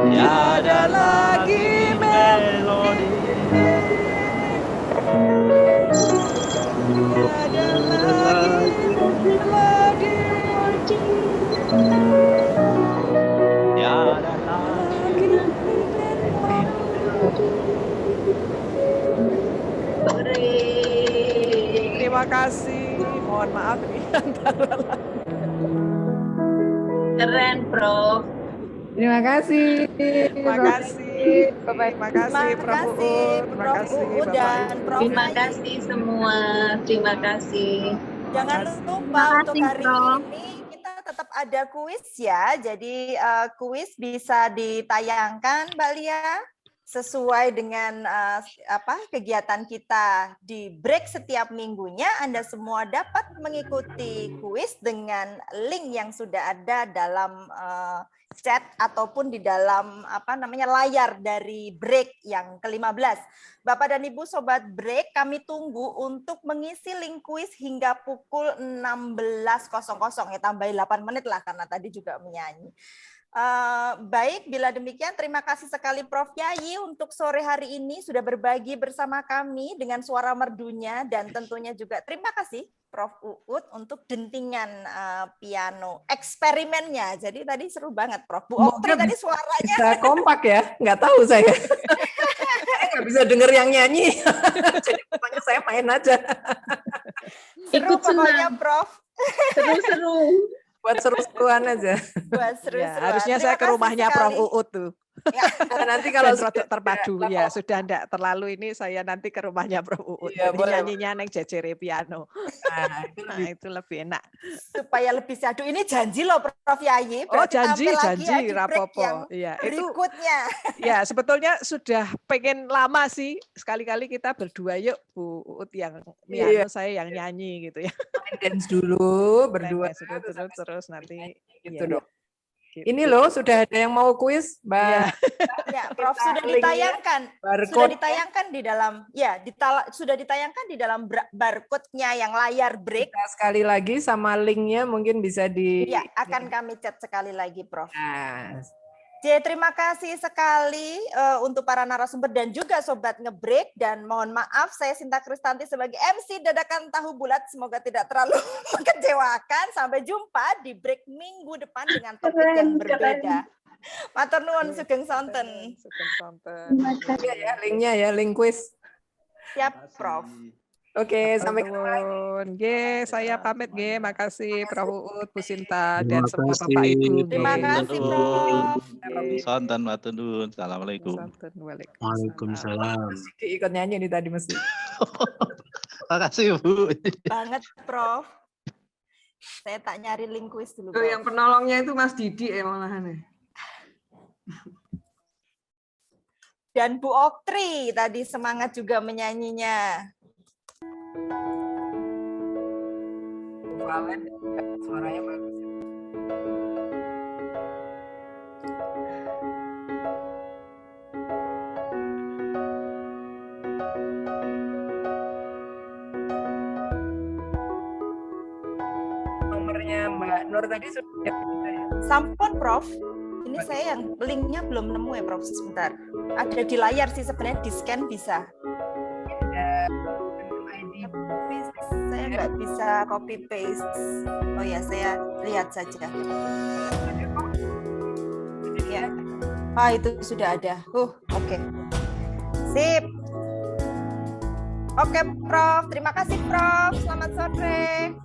tiada lagi melodi tiada lagi melodi tiada lagi Terima kasih. Mohon maaf ini antara Keren, Prof. Terima kasih. Terima kasih. Terima kasih Prof. Uut. Terima Prof. kasih Uut Bapak dan Ibu. Prof. Terima Nayi. kasih semua. Terima kasih. Jangan lupa untuk hari ini kita tetap ada kuis ya. Jadi kuis bisa ditayangkan Mbak Lia sesuai dengan kegiatan kita di break setiap minggunya. Anda semua dapat mengikuti kuis dengan link yang sudah ada dalam chat ataupun di dalam layar dari break yang ke-15. Bapak dan Ibu Sobat Break, kami tunggu untuk mengisi link kuis hingga pukul 16.00 ya, tambahin 8 menit lah karena tadi juga menyanyi. Baik, bila demikian terima kasih sekali Prof. Yayi untuk sore hari ini sudah berbagi bersama kami dengan suara merdunya, dan tentunya juga terima kasih Prof. Uut untuk dentingan piano eksperimennya. Jadi tadi seru banget Prof. Bu Oktri tadi suaranya Bisa kompak ya, nggak tahu saya. Saya nggak bisa denger yang nyanyi. Jadi pokoknya saya main aja. seru Ikut pokoknya senang. Prof. Seru-seru. Buat seru-seruan aja. Buat seru-seruan. Ya, harusnya saya ke Terima kasih rumahnya Prof. sekali. Uut tuh. Nanti kalau Dan rodok terpadu ya sudah enggak terlalu ini saya nanti ke rumahnya Prof. Uut. Iya, Jadi boleh. nyanyinya neng jejere piano. Nah, itu lebih enak. Supaya lebih sehat. Aduh, ini janji loh Prof Yayi. Oh, Berarti tampil lagi ya di break rapopo. yang Iya, itu berikutnya. ya sebetulnya sudah pengen lama sih. Sekali-kali kita berdua yuk Bu Uut yang piano, saya yang nyanyi gitu ya. main dance dulu berdua Terus nanti gitu ya, dong. gitu. Ini loh sudah ada yang mau kuis, Mbak. Iya. Ya, Prof sudah linknya, ditayangkan. Sudah barcode. ditayangkan di dalam sudah ditayangkan di dalam barcode-nya yang layar break. Kita sekali lagi sama linknya mungkin bisa di. Ya, akan kami chat sekali lagi, Prof. Nah, Terima kasih sekali untuk para narasumber dan juga Sobat Ngebreak. Dan mohon maaf, saya Sinta Kristanti sebagai MC Dadakan Tahu Bulat. Semoga tidak terlalu mengecewakan. Sampai jumpa di break minggu depan dengan topik yang berbeda. Matur nuwun sugeng sonten. Sugeng sonten. ya linknya ya, link kuis. Siap, Prof. Oke, sampai ketemu lagi. Nggih, saya pamit nggih. Makasih Prof. Uut, Bu Sinta dan Terima semua kasih. Bapak Ibu. Terima kasih, Prof. Sonten matur nuwun. Assalamualaikum. Waalaikumsalam. Ikut nyanyi nih tadi mesti. Makasih Bu. Banget, Prof. Saya tak nyari link kuis dulu, Tuh, Prof. yang penolongnya itu Mas Didi malahan ya. Dan Bu Oktri tadi semangat juga menyanyinya. Valen suaranya bagus. Nomornya Mbak Nur tadi sudah ya. Sampun, Prof. Ini saya yang linknya belum nemu ya, Prof. Sebentar. Ada di layar sih sebenarnya, di-scan bisa. Ada ID. Tapi saya nggak bisa copy paste. Oh ya, saya lihat saja. Ya. Ah, itu sudah ada. Oke. Sip. Oke, Prof. Terima kasih, Prof. Selamat sore.